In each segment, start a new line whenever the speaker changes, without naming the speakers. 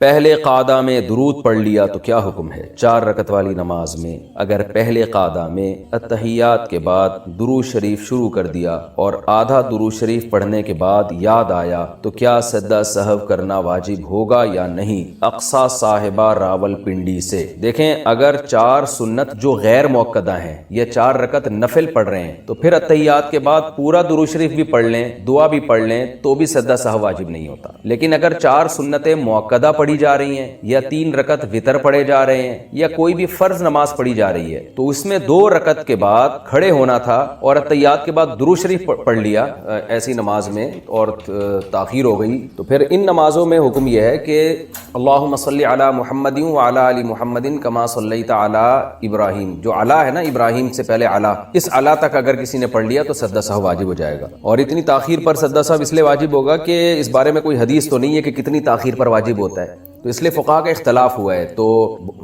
پہلے قعدہ میں درود پڑھ لیا تو کیا حکم ہے؟ 4 رکعت والی نماز میں اگر پہلے قعدہ میں اتحیات کے بعد درود شریف شروع کر دیا اور آدھا درود شریف پڑھنے کے بعد یاد آیا تو کیا سجدہ سہو کرنا واجب ہوگا یا نہیں؟ اقصیٰ صاحبہ راول پنڈی سے۔ دیکھیں، اگر 4 سنت جو غیر موقدہ ہیں یا 4 رکعت نفل پڑھ رہے ہیں تو پھر اتحیات کے بعد پورا درود شریف بھی پڑھ لیں، دعا بھی پڑھ لیں تو بھی سجدہ سہو واجب نہیں ہوتا۔ لیکن اگر 4 سنتیں موقدہ پڑھی جا رہی ہیں یا 3 رکعت وتر پڑھے جا رہے ہیں یا کوئی بھی فرض نماز پڑھی جا رہی ہے تو اس میں 2 رکعت کے بعد کھڑے ہونا تھا اور اتحیات کے بعد درود شریف پڑھ لیا ایسی نماز میں اور تاخیر ہو گئی، تو پھر ان نمازوں میں حکم یہ ہے کہ اللہم صلی علی محمد وعلی آل محمد کما صلیت علی ابراہیم، جو علی ہے نا، ابراہیم سے پہلے علی، اس علی تک اگر کسی نے پڑھ لیا تو سجدہ سہو واجب ہو جائے گا۔ اور اتنی تاخیر پر سجدہ سہو اس لیے واجب ہوگا کہ اس بارے میں کوئی حدیث تو نہیں ہے کہ کتنی تاخیر پر واجب ہوتا ہے، تو اس لیے فقہا کا اختلاف ہوا ہے، تو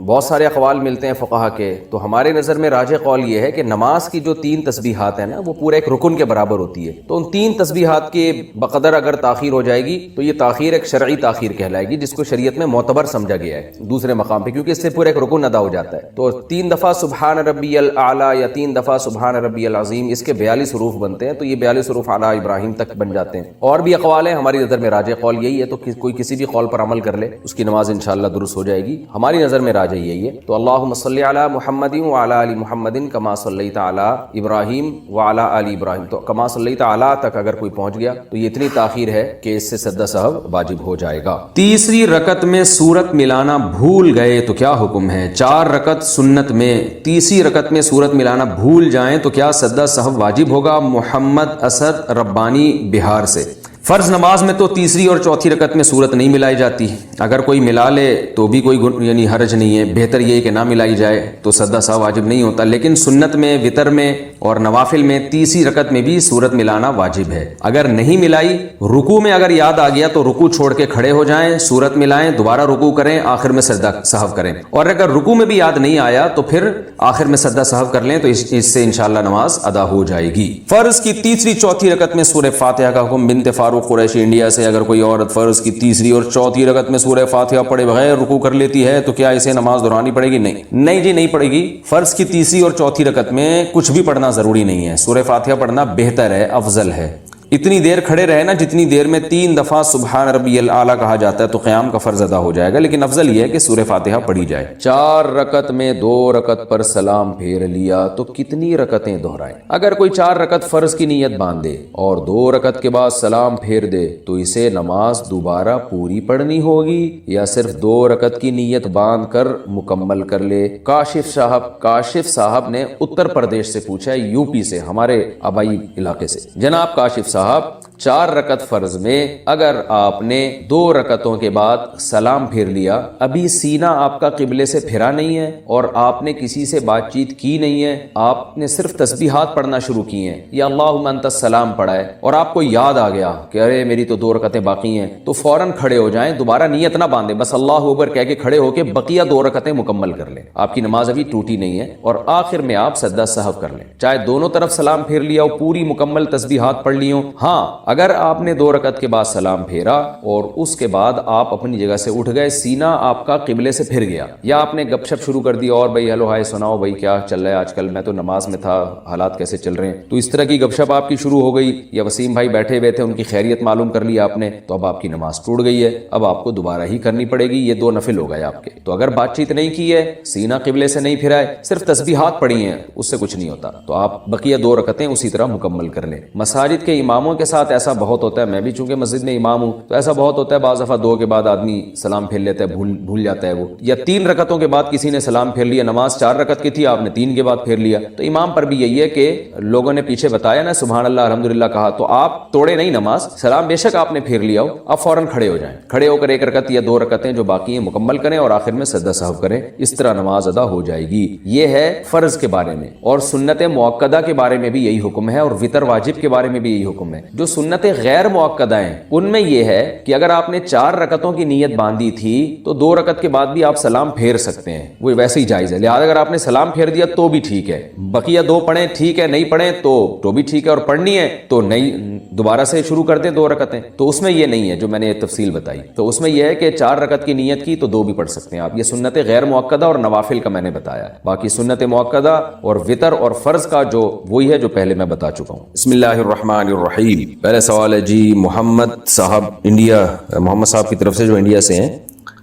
بہت سارے اقوال ملتے ہیں فقہا کے۔ تو ہمارے نظر میں راجح قول یہ ہے کہ نماز کی جو 3 تسبیحات ہیں نا وہ پورا ایک رکن کے برابر ہوتی ہے، تو ان 3 تسبیحات کے بقدر اگر تاخیر ہو جائے گی تو یہ تاخیر ایک شرعی تاخیر کہلائے گی، جس کو شریعت میں معتبر سمجھا گیا ہے دوسرے مقام پہ، کیونکہ اس سے پورا ایک رکن ادا ہو جاتا ہے۔ تو 3 دفعہ سبحان ربی الاعلی یا 3 دفعہ سبحان ربی العظیم، اس کے 42 حروف بنتے ہیں، تو یہ 42 حروف اعلی ابراہیم تک بن جاتے ہیں۔ اور بھی اقوال ہیں، ہماری نظر میں راجح قول یہی ہے، تو کوئی کسی بھی قول پر عمل کر لے اس کی نماز انشاءاللہ درست ہو جائے گی۔ ہماری نظر میں راجح یہی ہے۔ تو اللہم صلی علی محمد وعلی آل محمد کما صلیت علی ابراہیم وعلی آل ابراہیم، تو کما صلیت علی تک اگر کوئی پہنچ گیا تو یہ اتنی تاخیر ہے کہ اس سے سجدہ سہو واجب ہو جائے گا۔ تیسری رکعت میں سورت ملانا بھول گئے تو کیا حکم ہے؟ 4 رکعت سنت میں تیسری رکعت میں سورت ملانا بھول جائیں تو کیا سجدہ سہو واجب ہوگا؟ محمد اسد ربانی بہار سے۔ فرض نماز میں تو تیسری اور چوتھی رکعت میں سورت نہیں ملائی جاتی، اگر کوئی ملا لے تو بھی کوئی یعنی حرج نہیں ہے، بہتر یہ کہ نہ ملائی جائے تو سجدہ سہو واجب نہیں ہوتا۔ لیکن سنت میں، وتر میں اور نوافل میں تیسری رکعت میں بھی سورت ملانا واجب ہے۔ اگر نہیں ملائی، رکوع میں اگر یاد آ گیا تو رکوع چھوڑ کے کھڑے ہو جائیں، سورت ملائیں، دوبارہ رکوع کریں، آخر میں سجدہ سہو کریں۔ اور اگر رکوع میں بھی یاد نہیں آیا تو پھر آخر میں سجدہ سہو کر لیں، تو اس سے انشاءاللہ نماز ادا ہو جائے گی۔ فرض کی تیسری چوتھی رکعت میں سورہ فاتحہ کا حکم۔ بنت فاروق قریشی انڈیا سے، اگر کوئی عورت فرض کی تیسری اور چوتھی رکعت میں سورہ فاتحہ پڑھے بغیر رکوع کر لیتی ہے تو کیا اسے نماز دہرانی پڑے گی؟ نہیں جی، نہیں پڑے گی۔ فرض کی تیسری اور چوتھی رکعت میں کچھ بھی پڑھنا ضروری نہیں ہے، سورہ فاتحہ پڑھنا بہتر ہے، افضل ہے۔ اتنی دیر کھڑے رہے نا جتنی دیر میں 3 دفعہ سبحان ربی الاعلی کہا جاتا ہے تو قیام کا فرض ادا ہو جائے گا، لیکن افضل یہ ہے کہ سورہ فاتحہ پڑھی جائے۔ 4 رکعت میں 2 رکعت پر سلام پھیر لیا تو کتنی رکعتیں دہرائیں؟ اگر کوئی 4 رکعت فرض کی نیت باندھے اور 2 رکعت کے بعد سلام پھیر دے تو اسے نماز دوبارہ پوری پڑھنی ہوگی یا صرف 2 رکعت کی نیت باندھ کر مکمل کر لے؟ کاشف صاحب نے اتر پردیش سے پوچھا ہے، یو پی سے، ہمارے آبائی علاقے سے۔ جناب کاشف صاحب، 4 رکعت فرض میں اگر آپ نے 2 رکعتوں کے بعد سلام پھیر لیا، ابھی سینہ آپ کا قبلے سے پھرا نہیں ہے اور آپ نے کسی سے بات چیت کی نہیں ہے، آپ نے صرف تسبیحات پڑھنا شروع کی ہیں یا اللہم انت السلام پڑھا ہے اور آپ کو یاد آ گیا کہ ارے میری تو 2 رکعتیں باقی ہیں، تو فوراً کھڑے ہو جائیں، دوبارہ نیت نہ باندھیں، بس اللہ اکبر کہہ کے کھڑے ہو کے بقیہ 2 رکعتیں مکمل کر لیں، آپ کی نماز ابھی ٹوٹی نہیں ہے، اور آخر میں آپ سجدہ سہو کر لیں، چاہے دونوں طرف سلام پھیر لیا ہو، پوری مکمل تسبیحات پڑھ لی ہوں۔ ہاں، اگر آپ نے 2 رکعت کے بعد سلام پھیرا اور اس کے بعد آپ اپنی جگہ سے اٹھ گئے، سینہ آپ کا قبلے سے پھر گیا، یا آپ نے گپ شپ شروع کر دی اور بھائی ہیلو ہائے سناؤ بھائی کیا چل رہا ہے آج کل، میں تو نماز میں تھا، حالات کیسے چل رہے ہیں، تو اس طرح کی گپ شپ آپ کی شروع ہو گئی، یا وسیم بھائی بیٹھے ہوئے تھے ان کی خیریت معلوم کر لی آپ نے، تو اب آپ کی نماز ٹوٹ گئی ہے، اب آپ کو دوبارہ ہی کرنی پڑے گی، یہ 2 نفل ہو گئے آپ کے۔ تو اگر بات چیت نہیں کی ہے، سینہ قبلے سے نہیں پھرا ہے، صرف تسبیحات پڑھی ہیں، اس سے کچھ نہیں ہوتا، تو آپ بقیہ 2 رکعتیں اسی طرح مکمل کر لیں۔ مساجد کے اماموں کے ساتھ ایسا بہت ہوتا ہے، میں بھی چونکہ مسجد میں امام ہوں تو ایسا بہت ہوتا ہے، بعض دفعہ 2 کے بعد آدمی سلام پھیر لیتا ہے، بھول جاتا ہے وہ، یا 3 رکعتوں کے بعد کسی نے سلام پھیر لیا، نماز 4 رکعت کی تھی، آپ نے 3 کے بعد پھیر لیا، تو امام پر بھی یہی ہے کہ لوگوں نے پیچھے بتایا نا سبحان اللہ الحمدللہ کہا، تو آپ توڑے نہیں نماز، سلام بے شک آپ نے پھیر لیا ہو، آپ فوراً کھڑے ہو جائیں، کھڑے ہو کر 1 رکعت یا 2 رکعتیں جو باقی ہیں مکمل کریں اور آخر میں سجدہ سہو کریں، اس طرح نماز ادا ہو جائے گی۔ یہ ہے فرض کے بارے میں، اور سنت موقدہ کے بارے میں بھی یہی حکم ہے، اور وتر واجب کے بارے میں بھی یہی حکم ہے۔ جو سنت सुन्नतें गैर मुअक्कदा हैं उनमें यह है कि अगर आपने 4 रकतों की नीयत बांधी थी तो 2 रकत के बाद भी आप सलाम फेर सकते हैं, वो वैसे ही जायज़ है। लिहाजा अगर आपने सलाम फेर दिया तो भी ठीक है, बकिया 2 पढ़ें ठीक है, नहीं पढ़ें तो भी ठीक है, और पढ़नी है तो नहीं दोबारा से शुरू कर दें 2 रकतें। तो उसमें यह नहीं है जो मैंने तफसील बताई। तो उसमें यह है कि 4 रकत की नीयत की तो 2 भी पढ़ सकते हैं आप। ये सुन्नत गैर मुअक्कदा और नवाफिल का मैंने बताया। बाकी सुन्नत मुअक्कदा और वितर और फर्ज का जो वही है जो पहले मैं बता चुका हूँ। बिस्मिल्लाहिर्रहमानिर्रहीम। पहले सवाल है जी मोहम्मद साहब इंडिया, मोहम्मद साहब की तरफ से जो इंडिया से हैं,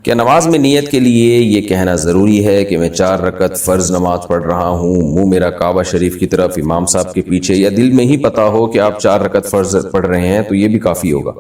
क्या नमाज में नियत के लिए ये कहना ज़रूरी है कि मैं 4 रकत फ़र्ज़ नमाज पढ़ रहा हूँ, मुँह मेरा काबा शरीफ की तरफ इमाम साहब के पीछे, या दिल में ही पता हो कि आप 4 रकत फ़र्ज़ पढ़ रहे हैं तो ये भी काफ़ी होगा?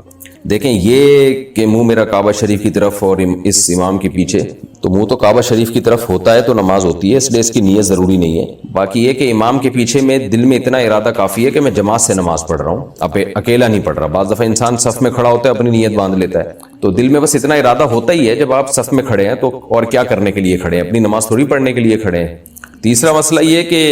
देखें, ये कि मुँह मेरा काबा शरीफ की तरफ और इस इमाम के पीछे, तो मुँह तो काबा शरीफ की तरफ होता है तो नमाज होती है, इसलिए इसकी नीयत ज़रूरी नहीं है। बाकी ये कि इमाम के पीछे में दिल में इतना इरादा काफ़ी है कि मैं जमात से नमाज पढ़ रहा हूँ, अकेला नहीं पढ़ रहा। बाज़ दफ़ा इंसान सफ़ में खड़ा होता है, अपनी नीयत बांध लेता है, तो दिल में बस इतना इरादा होता ही है। जब आप सफ़ में खड़े हैं तो और क्या करने के लिए खड़े हैं? अपनी नमाज थोड़ी पढ़ने के लिए खड़े हैं। तीसरा मसला ये कि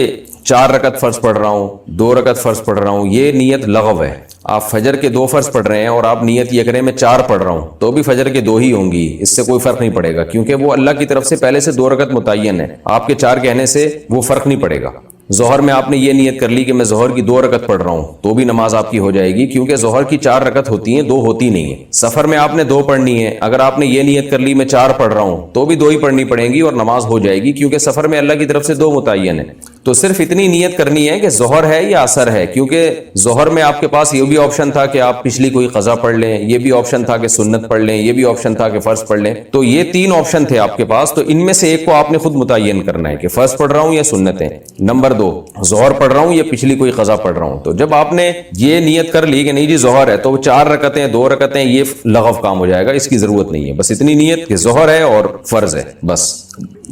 4 रकत फ़र्ज़ पढ़ रहा हूँ, 2 रकत फ़र्ज़ पढ़ रहा हूँ, ये नीयत लगव है। आप फजर के 2 फ़र्ज़ पढ़ रहे हैं और आप नीयत ये करें मैं 4 पढ़ रहा हूँ, तो भी फजर के 2 ही होंगी, इससे कोई फ़र्क नहीं पड़ेगा, क्योंकि वो अल्लाह की तरफ से पहले से 2 रकत मुतय्यन है। आपके 4 कहने से वो फ़र्क नहीं पड़ेगा। ज़ोहर में आपने ये नियत कर ली कि मैं ज़ोहर की 2 रकत पढ़ रहा हूँ, तो भी नमाज आपकी हो जाएगी, क्योंकि ज़ोहर की 4 रकत होती हैं, 2 होती नहीं है। सफ़र में आपने 2 पढ़नी है, अगर आपने ये नियत कर ली मैं 4 पढ़ रहा हूँ, तो भी 2 ही पढ़नी पड़ेंगी और नमाज हो जाएगी, क्योंकि सफ़र में अल्लाह की तरफ से 2 मुतय्यन है। तो सिर्फ इतनी नियत करनी है कि ज़ोहर है या असर है, क्योंकि ज़ोहर में आपके पास ये भी ऑप्शन था कि आप पिछली कोई क़ज़ा पढ़ लें, ये भी ऑप्शन था कि सुन्नत पढ़ लें, ये भी ऑप्शन था कि फ़र्ज़ पढ़ लें। तो ये 3 ऑप्शन थे आपके पास, तो इनमें से एक को आपने खुद मुतय्यन करना है कि फ़र्ज़ पढ़ रहा हूँ या सुन्नतें। नंबर 2, ज़ोहर पढ़ रहा हूँ या पिछली कोई क़ज़ा पढ़ रहा हूँ। तो जब आपने ये नियत कर ली कि नहीं जी ज़ोहर है, तो 4 रकतें 2 रकतें ये लगव काम हो जाएगा, इसकी ज़रूरत नहीं है। बस इतनी नियत कि ज़ोहर है और फ़र्ज़ है, बस।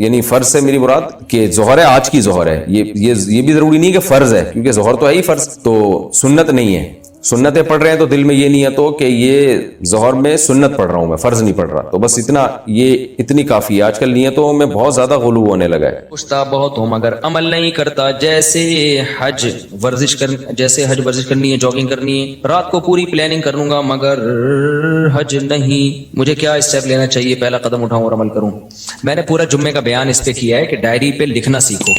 यानी फ़र्ज़ से मेरी मुराद कि ज़ोहर है, आज की ज़ोहर है, ये भी ज़रूरी नहीं कि फ़र्ज़ है, क्योंकि ज़ोहर तो है ही फ़र्ज़, तो सुन्नत नहीं है। सुन्नतें पढ़ रहे हैं तो दिल में ये नियत हो कि ये ज़ोहर में सुन्नत पढ़ रहा हूँ, मैं फ़र्ज़ नहीं पढ़ रहा, तो बस इतनी काफ़ी है। आजकल नियतों में बहुत ज़्यादा गुलू होने लगा है।
पूछता बहुत हूँ मगर अमल नहीं करता। जैसे हज वर्जिश करनी है, जॉगिंग करनी है, रात को पूरी प्लानिंग कर लूंगा मगर हज नहीं, मुझे क्या स्टेप लेना चाहिए, पहला कदम उठाऊं और अमल करूं? मैंने पूरा जुम्मे का बयान इस पे किया है कि डायरी पे लिखना सीखो,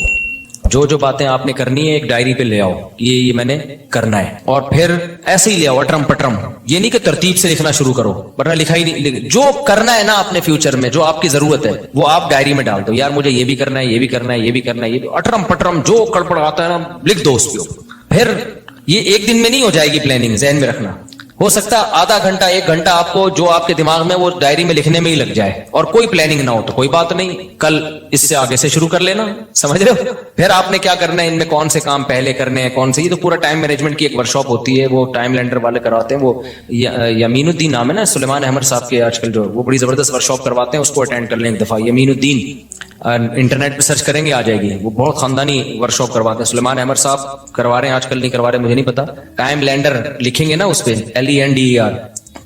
जो बातें आपने करनी है एक डायरी पे ले आओ, ये मैंने करना है, और फिर ऐसे ही ले आओ अटरम पटरम। ये नहीं कि तरतीब से लिखना शुरू करो, वरना लिखा ही नहीं। जो करना है ना अपने फ्यूचर में, जो आपकी जरूरत है, वो आप डायरी में डाल दो। यार मुझे ये भी करना है, ये भी करना है, ये भी करना है, ये भी, अटरम पटरम जो कड़पड़ आता है ना लिख दो उस पे। फिर ये एक दिन में नहीं हो जाएगी प्लानिंग, ज़हन में रखना। हो सकता है आधा घंटा 1 घंटा आपको जो आपके दिमाग में वो डायरी में लिखने में ही लग जाए, और कोई प्लानिंग ना हो तो कोई बात नहीं, कल इससे आगे से शुरू कर लेना, समझ रहे हो? फिर आपने क्या करना है, इनमें कौन से काम पहले करने हैं, कौन से, ये तो पूरा टाइम मैनेजमेंट की एक वर्कशॉप होती है, वो टाइम लैंडर वाले करवाते हैं, वो यमीनुद्दीन नाम है ना सुलेमान अहमद साहब के, आजकल जो वो बड़ी जबरदस्त वर्कशॉप करवाते हैं, उसको अटेंड कर लें एक दफा। यमीनुद्दीन इंटरनेट पे सर्च करेंगे आ जाएगी, वो बहुत खानदानी वर्कशॉप करवाते हैं। सुलेमान अहमद साहब करवा रहे हैं, आजकल नहीं करवा रहे मुझे नहीं पता। टाइम लैंडर लिखेंगे ना उस पे LENDER,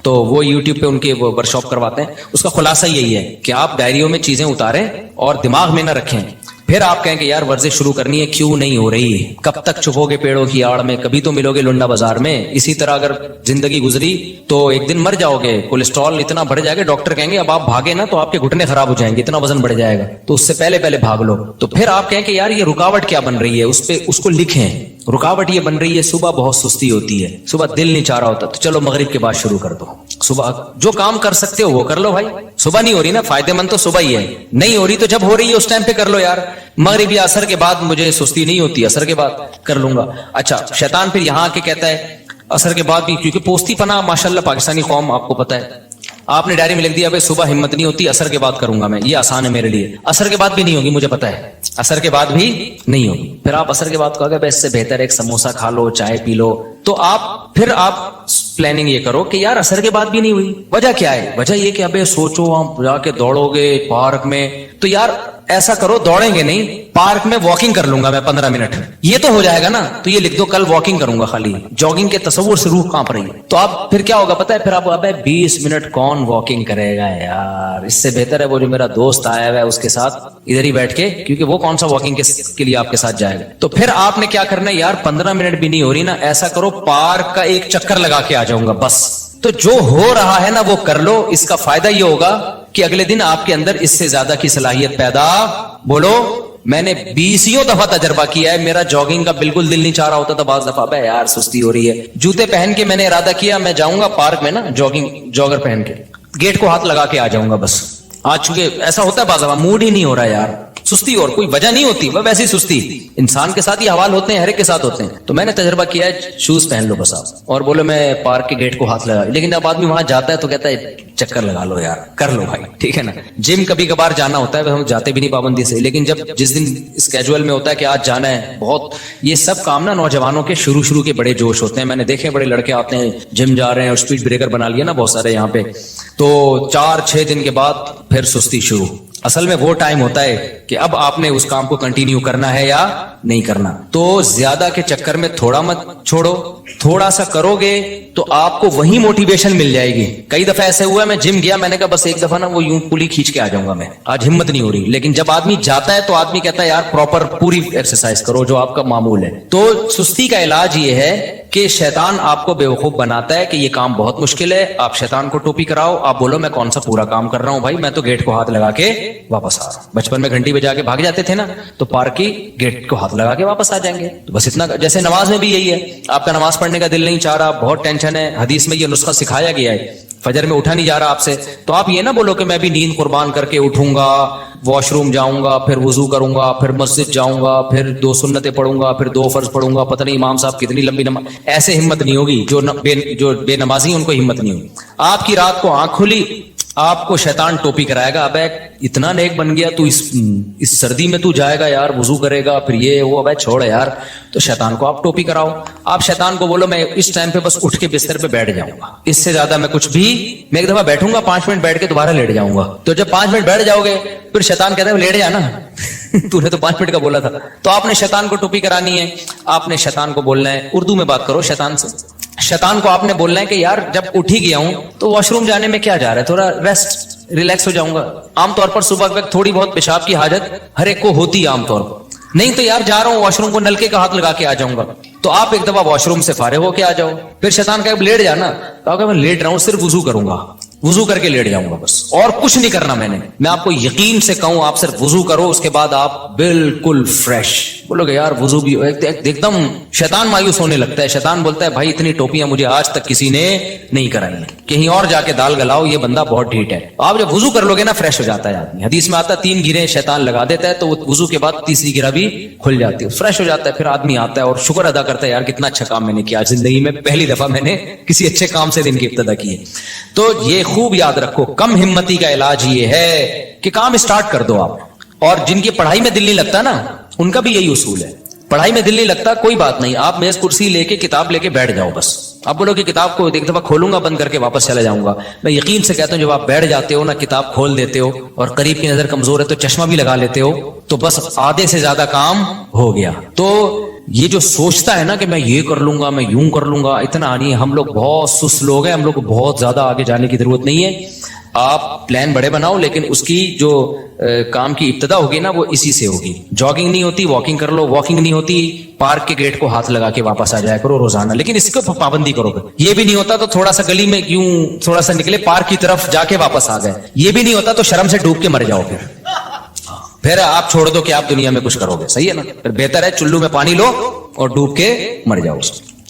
तो वो यूट्यूब पे उनके वो वर्कशॉप करवाते हैं। उसका खुलासा यही है कि आप डायरियों में चीजें उतारें और दिमाग में ना रखें। फिर आप कहेंगे यार वर्जिश शुरू करनी है, क्यों नहीं हो रही, कब तक छुपोगे पेड़ों की आड़ में, कभी तो मिलोगे लुंडा बाजार में। इसी तरह अगर जिंदगी गुजरी तो एक दिन मर जाओगे, कोलेस्ट्रॉल इतना बढ़ जाएगा, डॉक्टर कहेंगे अब आप भागे ना तो आपके घुटने खराब हो जाएंगे, इतना वजन बढ़ जाएगा, तो उससे पहले भाग लो। तो फिर आप कहेंगे यार ये रुकावट क्या बन रही है, उसको लिखें। रुकावट ये बन रही है, सुबह बहुत सुस्ती होती है, सुबह दिल नहीं चाह रहा होता, तो चलो मगरिब के बाद शुरू कर दो। सुबह जो काम कर सकते हो वो कर लो भाई। सुबह नहीं हो रही ना, फायदेमंद तो सुबह ही है, नहीं हो रही तो जब हो रही है उस टाइम पे कर लो यार। मगरिब या असर के बाद मुझे सुस्ती नहीं होती, असर के बाद कर लूंगा। अच्छा, शैतान फिर यहाँ आके कहता है असर के बाद भी, क्योंकि पोस्ती पना माशाल्लाह पाकिस्तानी कौम आपको पता है, आपने डायरी में लिख दिया भाई सुबह हिम्मत नहीं होती, असर के बाद करूंगा मैं, ये आसान है मेरे लिए। असर के बाद भी नहीं होगी मुझे पता है, असर के बाद भी नहीं होगी। फिर आप असर के बाद कहोगे इससे बेहतर एक समोसा खा लो, चाय पी लो, तो आप प्लानिंग ये करो कि यार असर के बाद भी नहीं हुई, वजह क्या है? वजह ये कि अबे सोचो आप जाके दौड़ोगे पार्क में, तो यार ایسا کرو دوڑیں گے نہیں, پارک میں واکنگ کر لوں گا میں 15 منٹ, یہ تو ہو جائے گا نا. تو یہ لکھ دو کل واکنگ کروں گا, خالی جاگنگ کے تصور سے روح کانپ رہی ہے. تو اب پھر کیا ہوگا پتا ہے, پھر آپ ابے 20 منٹ کون واکنگ کرے گا یار, اس سے بہتر ہے وہ جو میرا دوست آیا ہوا ہے اس کے ساتھ ادھر ہی بیٹھ کے, کیونکہ وہ کون سا واکنگ کے لیے آپ کے ساتھ جائے گا. تو پھر آپ نے کیا کرنا ہے یار, 15 منٹ بھی نہیں ہو رہی نا, ایسا کرو پارک کا ایک چکر لگا کے آ جاؤں گا بس. تو جو ہو رہا ہے نا وہ کر لو, اس کا فائدہ یہ ہوگا کہ اگلے دن آپ کے اندر اس سے زیادہ کی صلاحیت پیدا, بولو میں نے 20 دفعہ تجربہ کیا ہے, میرا جاگنگ کا بالکل دل نہیں چاہ رہا ہوتا تھا بعض دفعہ, بھائی یار سستی ہو رہی ہے, جوتے پہن کے میں نے ارادہ کیا میں جاؤں گا پارک میں نا جاگر پہن کے, گیٹ کو ہاتھ لگا کے آ جاؤں گا بس. آج چونکہ ایسا ہوتا ہے بعض دفعہ موڈ ہی نہیں ہو رہا یار, سستی, اور کوئی وجہ نہیں ہوتی, وہ ویسی سستی انسان کے ساتھ یہ حوال ہوتے ہیں, ہر ایک کے ساتھ ہوتے ہیں. تو میں نے تجربہ کیا ہے, شوز پہن لو بس آپ, اور بولو میں پارک کے گیٹ کو ہاتھ لگا. لیکن جب آدمی وہاں جاتا ہے تو کہتا ہے چکر لگا لو یار, کر لو بھائی, ٹھیک ہے نا. جم کبھی کبھار جانا ہوتا ہے, ہم جاتے بھی نہیں پابندی سے, لیکن جس دن اسکیجول میں ہوتا ہے کہ آج جانا ہے, بہت یہ سب کام نا نوجوانوں کے شروع کے بڑے جوش ہوتے ہیں. میں نے دیکھے بڑے لڑکے آتے ہیں جم جا رہے ہیں اور اسپیڈ بریکر بنا لیا نا بہت سارے یہاں پہ, تو 4-6 دن کے بعد پھر سستی شروع. اصل میں وہ ٹائم ہوتا ہے کہ اب آپ نے اس کام کو کنٹینیو کرنا ہے یا نہیں کرنا. تو زیادہ کے چکر میں تھوڑا مت چھوڑو, تھوڑا سا کرو گے تو آپ کو وہی موٹیویشن مل جائے گی. کئی دفعہ ایسے ہوا ہے میں جم گیا, میں نے کہا بس ایک دفعہ نا وہ یوں پولی کھینچ کے آ جاؤں گا میں, آج ہمت نہیں ہو رہی. لیکن جب آدمی جاتا ہے تو آدمی کہتا ہے یار پراپر پوری ایکسرسائز کرو جو آپ کا معمول ہے. تو سستی کا علاج یہ ہے کہ شیطان آپ کو بیوقوف بناتا ہے کہ یہ کام بہت مشکل ہے. آپ شیطان کو ٹوپی کراؤ, آپ بولو میں کون سا پورا کام کر رہا ہوں بھائی, میں تو گیٹ کو ہاتھ لگا کے واپس آ رہا ہوں. بچپن میں گھنٹی بجا کے بھاگ جاتے تھے نا, تو پارک کی گیٹ کو ہاتھ لگا کے واپس آ جائیں گے. تو بس اتنا. جیسے نماز میں بھی یہی ہے, آپ کا نماز پڑھنے کا دل نہیں چاہ رہا, بہت ٹینشن ہے, حدیث میں یہ نسخہ سکھایا گیا ہے, فجر میں اٹھا نہیں جا رہا آپ سے, تو آپ یہ نہ بولو کہ میں بھی نیند قربان کر کے اٹھوں گا, واش روم جاؤں گا, پھر وضو کروں گا, پھر مسجد جاؤں گا, پھر 2 سنتیں پڑھوں گا, پھر 2 فرض پڑھوں گا, پتہ نہیں امام صاحب کتنی لمبی نماز. ایسے ہمت نہیں ہوگی. جو بے نمازی ان کو ہمت نہیں ہوگی. آپ کی رات کو آنکھ کھلی, آپ کو شیطان ٹوپی کرائے گا, ابے اتنا نیک بن گیا تو اس سردی میں تو جائے گا یار, وضو کرے گا, پھر یہ وہ, ابے چھوڑ یار. تو شیطان کو آپ ٹوپی کراؤ. آپ شیطان کو بولو میں اس ٹائم پہ بس اٹھ کے بستر پہ بیٹھ جاؤں گا, اس سے زیادہ میں کچھ بھی, میں ایک دفعہ بیٹھوں گا 5 منٹ بیٹھ کے دوبارہ لیٹ جاؤں گا. تو جب 5 منٹ بیٹھ جاؤ گے پھر شیطان کہتا ہے لیٹ جا نا تو نے تو 5 منٹ کا بولا تھا. تو آپ نے شیطان کو ٹوپی کرانی ہے. آپ نے شیطان کو بولنا ہے, اردو میں بات کرو شیطان سے. شیطان کو آپ نے بولنا ہے کہ یار جب اٹھ ہی گیا ہوں تو واش روم جانے میں کیا جا رہا ہے, تھوڑا ریسٹ ریلیکس ہو جاؤں گا. عام طور پر صبح وقت تھوڑی بہت پیشاب کی حاجت ہر ایک کو ہوتی ہے عام طور پر, نہیں تو یار جا رہا ہوں واش روم کو نلکے کا ہاتھ لگا کے آ جاؤں گا. تو آپ ایک دفعہ واش روم سے فارغ ہو کے آ جاؤ. پھر شیطان کہے لیٹ جانا, تو میں لیٹ رہا ہوں, صرف وضو کروں گا, وضو کر کے لیٹ جاؤں گا بس, اور کچھ نہیں کرنا. میں آپ کو یقین سے کہوں آپ صرف وضو کرو, اس کے بعد آپ بالکل فریش. بولو گے یار وضو بھی ایک دم, شیطان مایوس ہونے لگتا ہے. شیطان بولتا ہے بھائی اتنی ٹوپیاں مجھے آج تک کسی نے نہیں کرائی, کہیں اور جا کے دال گلاؤ, یہ بندہ بہت ڈھیٹ ہے. آپ جب وضو کر لو گے نا فریش ہو جاتا ہے آدمی. حدیث میں آتا ہے 3 گیریں شیطان لگا دیتا ہے, تو وضو کے بعد تیسری گیرہ بھی کھل جاتی ہے, فریش ہو جاتا ہے. پھر آدمی آتا ہے اور شکر ادا کرتا ہے یار کتنا اچھا کام میں نے کیا زندگی میں, پہلی دفعہ میں نے کسی اچھے کام سے دن کی ابتدا کی ہے. تو یہ خوب یاد رکھو, کم ہمتی کا علاج یہ ہے کہ کام اسٹارٹ کر دو آپ. اور جن کی پڑھائی میں دل نہیں لگتا نا, ان کا بھی یہی اصول ہے. پڑھائی میں دل نہیں لگتا کوئی بات نہیں, آپ میز کرسی لے کے کتاب لے کے بیٹھ جاؤ بس. آپ بولو کہ کتاب کو ایک دفعہ کھولوں گا بند کر کے واپس چلا جاؤں گا. میں یقین سے کہتا ہوں جب آپ بیٹھ جاتے ہو نا, کتاب کھول دیتے ہو, اور قریب کی نظر کمزور ہے تو چشمہ بھی لگا لیتے ہو, تو بس آدھے سے زیادہ کام ہو گیا. تو یہ جو سوچتا ہے نا کہ میں یہ کر لوں گا, میں یوں کر لوں گا, اتنا نہیں. ہم لوگ بہت سست لوگ ہیں, ہم لوگ کو بہت زیادہ آگے جانے کی ضرورت نہیں ہے. آپ پلان بڑے بناؤ, لیکن اس کی جو کام کی ابتدا ہوگی نا وہ اسی سے ہوگی. جاگنگ نہیں ہوتی واکنگ کر لو, واکنگ نہیں ہوتی پارک کے گیٹ کو ہاتھ لگا کے واپس آ جایا کرو روزانہ. لیکن اس کو پابندی کرو گے. یہ بھی نہیں ہوتا تو تھوڑا سا گلی میں یوں تھوڑا سا نکلے, پارک کی طرف جا کے واپس آ گئے. یہ بھی نہیں ہوتا تو شرم سے ڈوب کے مر جاؤ. پھر آپ چھوڑ دو کہ آپ دنیا میں کچھ کرو گے, صحیح ہے نا. پھر بہتر ہے چلو میں پانی لو اور ڈوب کے مر جاؤ.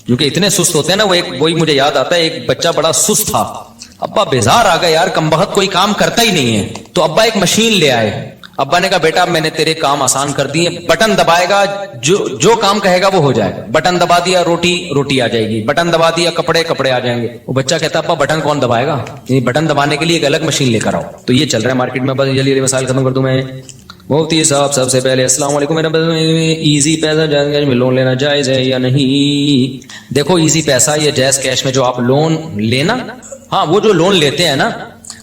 کیونکہ اتنے سست ہوتے ہیں نا. وہی مجھے یاد آتا ہے, ایک بچہ بڑا سست تھا, ابا بیزار آ گئے یار, کم بخت کوئی کام کرتا ہی نہیں ہے. تو ابا ایک مشین لے آئے. ابا نے کہا بیٹا میں نے تیرے کام آسان کر دیے, بٹن دبائے گا جو کام کہے گا وہ ہو جائے گا. بٹن دبا دیا روٹی آ جائے گی, بٹن دبا دیا کپڑے آ جائیں گے. وہ بچہ کہتا ابا بٹن کون دبائے گا, بٹن دبانے کے لیے ایک الگ مشین لے کر آؤ. تو یہ چل رہا ہے مارکیٹ میں. بس جلدی مسائل ختم کر دوں میں. مفتی صاحب سب سے پہلے السلام علیکم, میرا ایزی پیسہ جائز کیش میں لون لینا جائز ہے یا نہیں؟ دیکھو ایزی پیسہ یا جائز کیش میں جو آپ لون لینا, ہاں وہ جو لون لیتے ہیں نا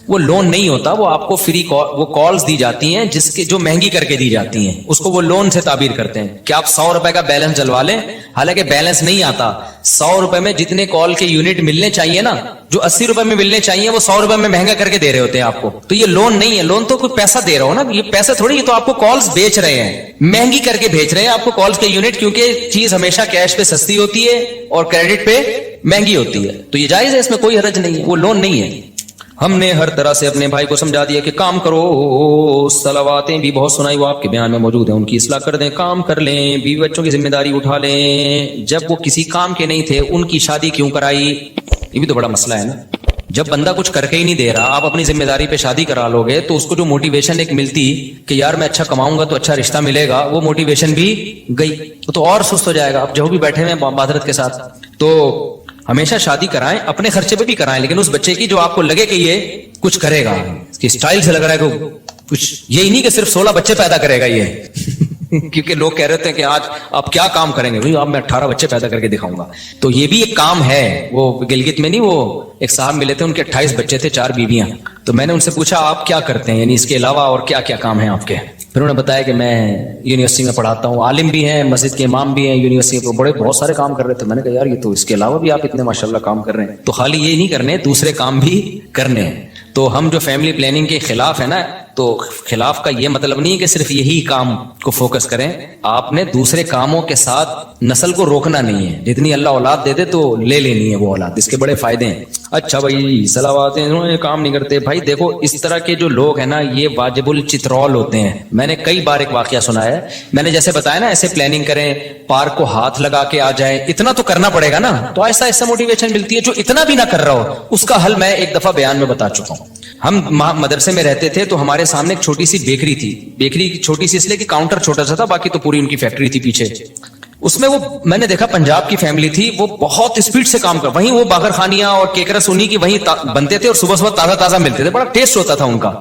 وہ لون نہیں ہوتا, وہ آپ کو فری وہ کالز دی جاتی ہیں جس کے جو مہنگی کر کے دی جاتی ہیں, اس کو وہ لون سے تعبیر کرتے ہیں کہ آپ 100 روپے کا بیلنس ڈلوا لیں, حالانکہ بیلنس نہیں آتا. 100 روپے میں جتنے کال کے یونٹ ملنے چاہیے نا, جو 80 روپے میں ملنے چاہیے, وہ 100 روپے میں مہنگا کر کے دے رہے ہوتے ہیں آپ کو. تو یہ لون نہیں ہے, لون تو کوئی پیسہ دے رہا ہو نا, یہ پیسہ تھوڑی, یہ تو آپ کو کالز بیچ رہے ہیں, مہنگی کر کے بیچ رہے ہیں آپ کو کالز کے یونٹ, کیونکہ چیز ہمیشہ کیش پہ سستی ہوتی ہے اور کریڈٹ پہ مہنگی ہوتی ہے. تو یہ جائز ہے, اس میں کوئی حرج نہیں ہے, وہ لون نہیں ہے. ہم نے ہر طرح سے اپنے بھائی کو سمجھا دیا کہ کام کرو, صلواتیں بھی بہت سنائی, وہ آپ کے بیان میں موجود ہیں, ان کی اصلاح کر دیں, کام کر لیں, بیوی بچوں کی ذمہ داری اٹھا لیں. جب وہ کسی کام کے نہیں تھے ان کی شادی کیوں کرائی, یہ بھی تو بڑا مسئلہ ہے نا. جب بندہ کچھ کر کے ہی نہیں دے رہا, آپ اپنی ذمہ داری پہ شادی کرا لو گے, تو اس کو جو موٹیویشن ایک ملتی کہ یار میں اچھا کماؤں گا تو اچھا رشتہ ملے گا, وہ موٹیویشن بھی گئی, تو اور سست ہو جائے گا. اب جو بھی بیٹھے ہوئے معذرت کے ساتھ, تو ہمیشہ شادی کرائیں, اپنے خرچے پہ بھی کرائیں, لیکن اس بچے کی جو آپ کو لگے کہ یہ کچھ کرے گا, اس کی اسٹائل سے لگ رہا ہے کہ کچھ, یہی نہیں کہ صرف 16 بچے پیدا کرے گا یہ کیونکہ لوگ کہہ رہے تھے کہ آج آپ کیا کام کریں گے, اب میں 18 بچے پیدا کر کے دکھاؤں گا. تو یہ بھی ایک کام ہے. وہ گلگت میں نہیں, وہ ایک صاحب ملے تھے, ان کے 28 بچے تھے, 4 بیویاں. تو میں نے ان سے پوچھا آپ کیا کرتے ہیں, یعنی اس کے علاوہ اور کیا کیا کام ہیں آپ کے. پھر انہوں نے بتایا کہ میں یونیورسٹی میں پڑھاتا ہوں, عالم بھی ہیں, مسجد کے امام بھی ہیں, یونیورسٹی میں بہت سارے کام کر رہے تھے. میں نے کہا یار یہ تو اس کے علاوہ بھی آپ اتنے ماشاءاللہ کام کر رہے ہیں. تو خالی یہ نہیں کرنے, دوسرے کام بھی کرنے ہیں. تو ہم جو فیملی پلاننگ کے خلاف ہے نا, تو خلاف کا یہ مطلب نہیں ہے کہ صرف یہی کام کو فوکس کریں, آپ نے دوسرے کاموں کے ساتھ نسل کو روکنا نہیں ہے. جتنی اللہ اولاد دے دے تو لے لینی ہے وہ اولاد, اس کے بڑے فائدے ہیں. اچھا بھائی صلوات ہیں, کام نہیں کرتے. بھائی دیکھو اس طرح کے جو لوگ ہیں نا, یہ واجب الچترول ہوتے ہیں. میں نے کئی بار ایک واقعہ سنا ہے, میں نے جیسے بتایا نا, ایسے پلاننگ کریں, پارک کو ہاتھ لگا کے آ جائیں, اتنا تو کرنا پڑے گا نا, تو آہستہ آہستہ موٹیویشن ملتی ہے. جو اتنا بھی نہ کر رہا ہو, اس کا حل میں ایک دفعہ بیان میں بتا چکا ہوں. ہم مدرسے میں رہتے تھے, تو ہمارے سامنے ایک چھوٹی سی بیکری تھی. بیکری چھوٹی سی اس لیے کہ کاؤنٹر چھوٹا سا تھا, باقی تو پوری ان کی فیکٹری تھی پیچھے. اس میں وہ میں نے دیکھا پنجاب کی فیملی تھی, وہ بہت اسپیڈ سے کام کر, وہیں وہ باغر خانیاں اور کیکرس انہیں کی وہیں بنتے تھے, اور صبح صبح تازہ تازہ ملتے تھے, بڑا ٹیسٹ ہوتا تھا ان کا.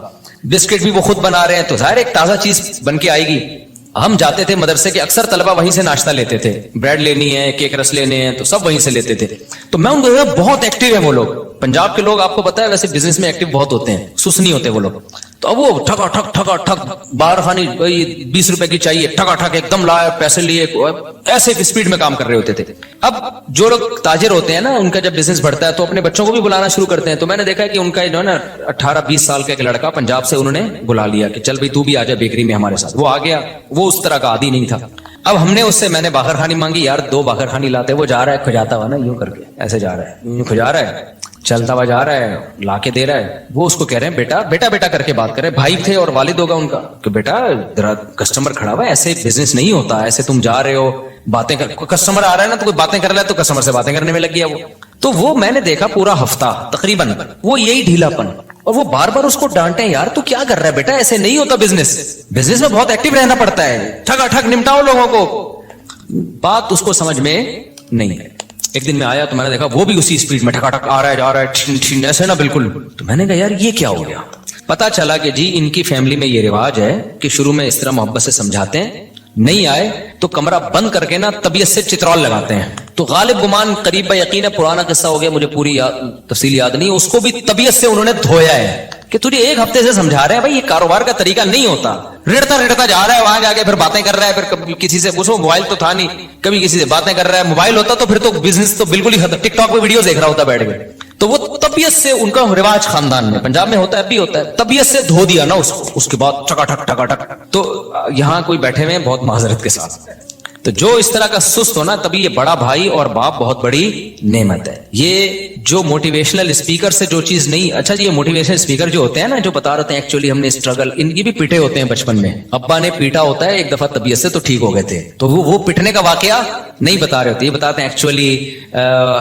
بسکٹ بھی وہ خود بنا رہے ہیں, تو ظاہر ایک تازہ چیز بن کے آئے گی. ہم جاتے تھے مدرسے کے, اکثر طلبہ وہیں سے ناشتہ لیتے تھے, بریڈ لینی ہے, کیک رس لینے ہیں, تو سب وہیں سے لیتے تھے. تو میں ان کو دیکھا بہت ایکٹیو ہیں وہ لوگ. پنجاب کے لوگ آپ کو پتا ہے ویسے بزنس میں ایکٹیو بہت ہوتے ہیں, سست نہیں ہوتے وہ لوگ. تو اب وہ ٹھگا ٹھگ ٹھگا ٹھگ, باہر خانی 20 روپے کی چاہیے, ٹھگا ٹھگ ایک دم لائے, پیسے لیے, ایسے اسپیڈ میں کام کر رہے ہوتے تھے. اب جو لوگ تاجر ہوتے ہیں نا, ان کا جب بزنس بڑھتا ہے تو اپنے بچوں کو بھی بلانا شروع کرتے ہیں. تو میں نے دیکھا کہ ان کا جو ہے نا 18-20 سال کا ایک لڑکا پنجاب سے انہوں نے بلا لیا کہ چل بھائی تو بھی آ جا بیکری میں ہمارے ساتھ. وہ آ گیا, وہ اس طرح کا عادی نہیں تھا. اب ہم نے اس سے, میں نے باہر خانی مانگی, یار 2 باہر خانی لاتے. وہ جا رہا ہے کھجاتا ہوا نا, یوں کر کے ایسے جا رہا ہے, یوں کھجا رہا ہے, چلتا ہوا جا رہا ہے, لا کے دے رہا ہے. وہ اس کو کہہ رہے ہیں بیٹا بیٹا بیٹا کر کے بات کرے. بھائی تھے اور والد ہوگا ان کا, کہ بیٹا ذرا کسٹمر کھڑا ہوا ہے, ایسے بزنس نہیں ہوتا, ایسے تم جا رہے ہو باتیں کر, کسٹمر آ رہا ہے نا تو کوئی باتیں کر رہا ہے, تو کسٹمر سے باتیں کرنے میں لگ گیا وہ. تو وہ میں نے دیکھا پورا ہفتہ تقریباً وہ یہی ڈھیلا پن, اور وہ بار بار اس کو ڈانٹے, یار تو کیا کر رہا ہے بیٹا, ایسے نہیں ہوتا بزنس, بزنس میں بہت ایکٹیو رہنا پڑتا ہے, ٹھگا ٹھگ نمٹاؤ لوگوں کو. بات اس کو سمجھ میں نہیں ہے. ایک دن میں آیا تو میں نے دیکھا وہ بھی اسی اسپیڈ میں ٹھگا ٹھگ آ رہا ہے, جا رہا ہے, ایسے نا بالکل. تو میں نے کہا یار یہ کیا ہو گیا. پتا چلا کہ جی ان کی فیملی میں یہ رواج ہے کہ شروع میں اس طرح محبت سے سمجھاتے ہیں, نہیں آئے تو کمرہ بند کر کے نا طبیعت سے چترول لگاتے ہیں. تو غالب گمان قریب یقین ہے, پرانا قصہ ہو گیا, مجھے پوری تفصیل یاد نہیں, اس کو بھی طبیعت سے انہوں نے دھویا ہے کہ تجھے 1 ہفتے سے سمجھا رہے ہیں بھائی یہ کاروبار کا طریقہ نہیں ہوتا. رڑتا رڑتا جا رہا ہے, وہاں جا کے پھر باتیں کر رہا ہے, پھر کسی سے پوچھو, موبائل تو تھا نہیں, کبھی کسی سے باتیں کر رہا ہے. موبائل ہوتا تو پھر تو بزنس تو بالکل ہی, ٹک ٹاک پہ ویڈیو دیکھ رہا ہوتا بیٹھ کے. تو وہ طبیعت سے, ان کا رواج خاندان میں, پنجاب میں ہوتا ہے, بھی ہوتا ہے, طبیعت سے دھو دیا نا اس کو, اس کے بعد ٹھگا ٹھگ ٹھگا ٹھگ. تو یہاں کوئی بیٹھے ہوئے بہت معذرت کے ساتھ, تو جو اس طرح کا سست ہونا, تبھی یہ بڑا بھائی اور باپ بہت بڑی نعمت ہے. یہ جو موٹیویشنل اسپیکر سے جو چیز نہیں, اچھا جی یہ موٹیویشنل اسپیکر جو ہوتے ہیں نا, جو بتا رہے ہیں ایکچولی ہم نے اسٹرگل, ان کی بھی پیٹے ہوتے ہیں بچپن میں, ابا نے پیٹا ہوتا ہے ایک دفعہ طبیعت سے تو ٹھیک ہو گئے تھے. تو وہ پٹنے کا واقعہ نہیں بتا رہے ہوتے, یہ بتاتے ہیں ایکچولی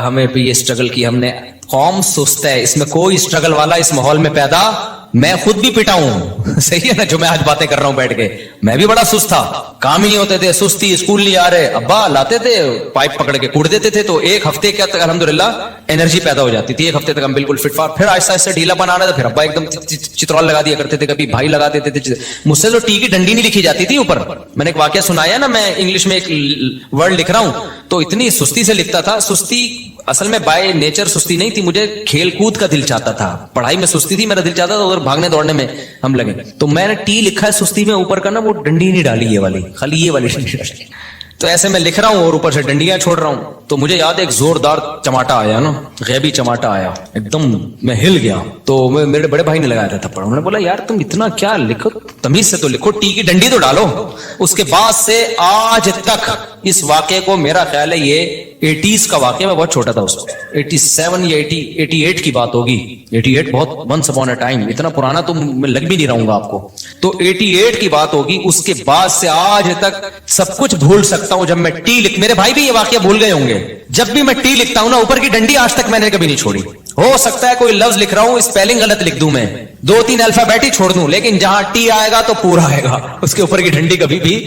ہمیں بھی یہ اسٹرگل کی, ہم نے, قوم سست ہے, اس میں کوئی اسٹرگل والا اس ماحول میں پیدا, میں خود بھی پٹا ہوں, صحیح ہے نا, جو میں آج باتیں کر رہا ہوں بیٹھ کے, میں بھی بڑا سست تھا, کام ہی نہیں ہوتے تھے, سستی, اسکول نہیں آ رہے, ابا لاتے تھے پائپ پکڑ کے کوڑ دیتے تھے, تو 1 ہفتے کے تک الحمدللہ انرجی پیدا ہو جاتی تھی, 1 ہفتے تک ہم بالکل فٹ فاٹ. پھر آہستہ آہستہ ڈھیلا بنا رہا تھا, پھر ابا ایک دم چترول لگا دیا کرتے تھے, کبھی بھائی لگا دیتے تھے. مجھ سے تو ٹی کی ڈنڈی نہیں لکھی جاتی تھی اوپر. میں نے ایک واقعہ سنایا نا, میں انگلش میں ایک ورڈ لکھ رہا ہوں تو اتنی سستی سے لکھتا تھا, سستی असल में बाय नेचर सुस्ती नहीं थी, मुझे खेल कूद का दिल चाहता था, पढ़ाई में सुस्ती थी, मेरा दिल चाहता था उधर भागने दौड़ने में हम लगे, तो मैंने टी लिखा है सुस्ती में, ऊपर का ना वो डंडी नहीं डाली ये वाली, खाली ये वाली डंडी डाली। तो ऐसे मैं लिख रहा हूं और ऊपर से डंडियां छोड़ रहा हूं, तो मुझे याद है एक जोरदार चमाटा आया ना, गैबी चमाटा आया, एकदम मैं हिल गया। तो मेरे बड़े भाई ने लगाया था थप्पड़, उन्होंने बोला यार तुम इतना क्या लिखो, तमीज से तो लिखो, टी की डंडी तो डालो। उसके बाद से आज तक इस वाक्य को, मेरा ख्याल है ये 80s का वाक्य, मैं बहुत छोटा था उसको, 87 या 88 की बात होगी, 88 बहुत वंस अपॉन अ टाइम, इतना पुराना तो मैं लग भी नहीं रहूंगा आपको, तो 88 की बात होगी। उसके बाद से आज तक सब कुछ भूल सकता हूं। जब मैं टी लिख, मेरे भाई भी ये वाक्य भूल गए होंगे, जब भी मैं टी लिखता हूं ना, ऊपर की डंडी आज तक मैंने कभी नहीं छोड़ी। हो सकता है कोई लफ्ज लिख रहा हूं, स्पेलिंग गलत लिख दूं, मैं 2-3 अल्फाबेट ही छोड़ दूं, लेकिन जहां टी आएगा तो पूरा आएगा, उसके ऊपर की डंडी कभी भी।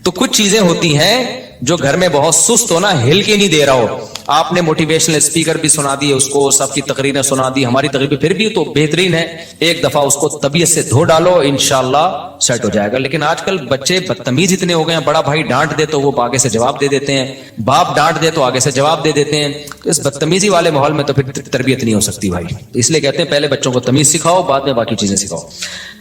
तो कुछ चीजें होती हैं जो घर में बहुत सुस्त हो ना, हिल के नहीं दे रहा हो। आपने मोटिवेशनल स्पीकर भी सुना दिए उसको, सबकी तकरीरें सुना दी, हमारी तकरीर फिर भी तो बेहतरीन है, एक दफा उसको तबीयत से धो डालो, इंशाल्लाह सेट हो जाएगा। लेकिन आजकल बच्चे बदतमीज इतने हो गए हैं, बड़ा भाई डांट दे तो वो आगे से जवाब दे देते हैं, बाप डांट दे तो आगे से जवाब दे देते हैं। तो इस बदतमीजी वाले माहौल में तो फिर तरबियत नहीं हो सकती भाई। इसलिए कहते हैं पहले बच्चों को तमीज सिखाओ, बाद में बाकी चीजें सिखाओ।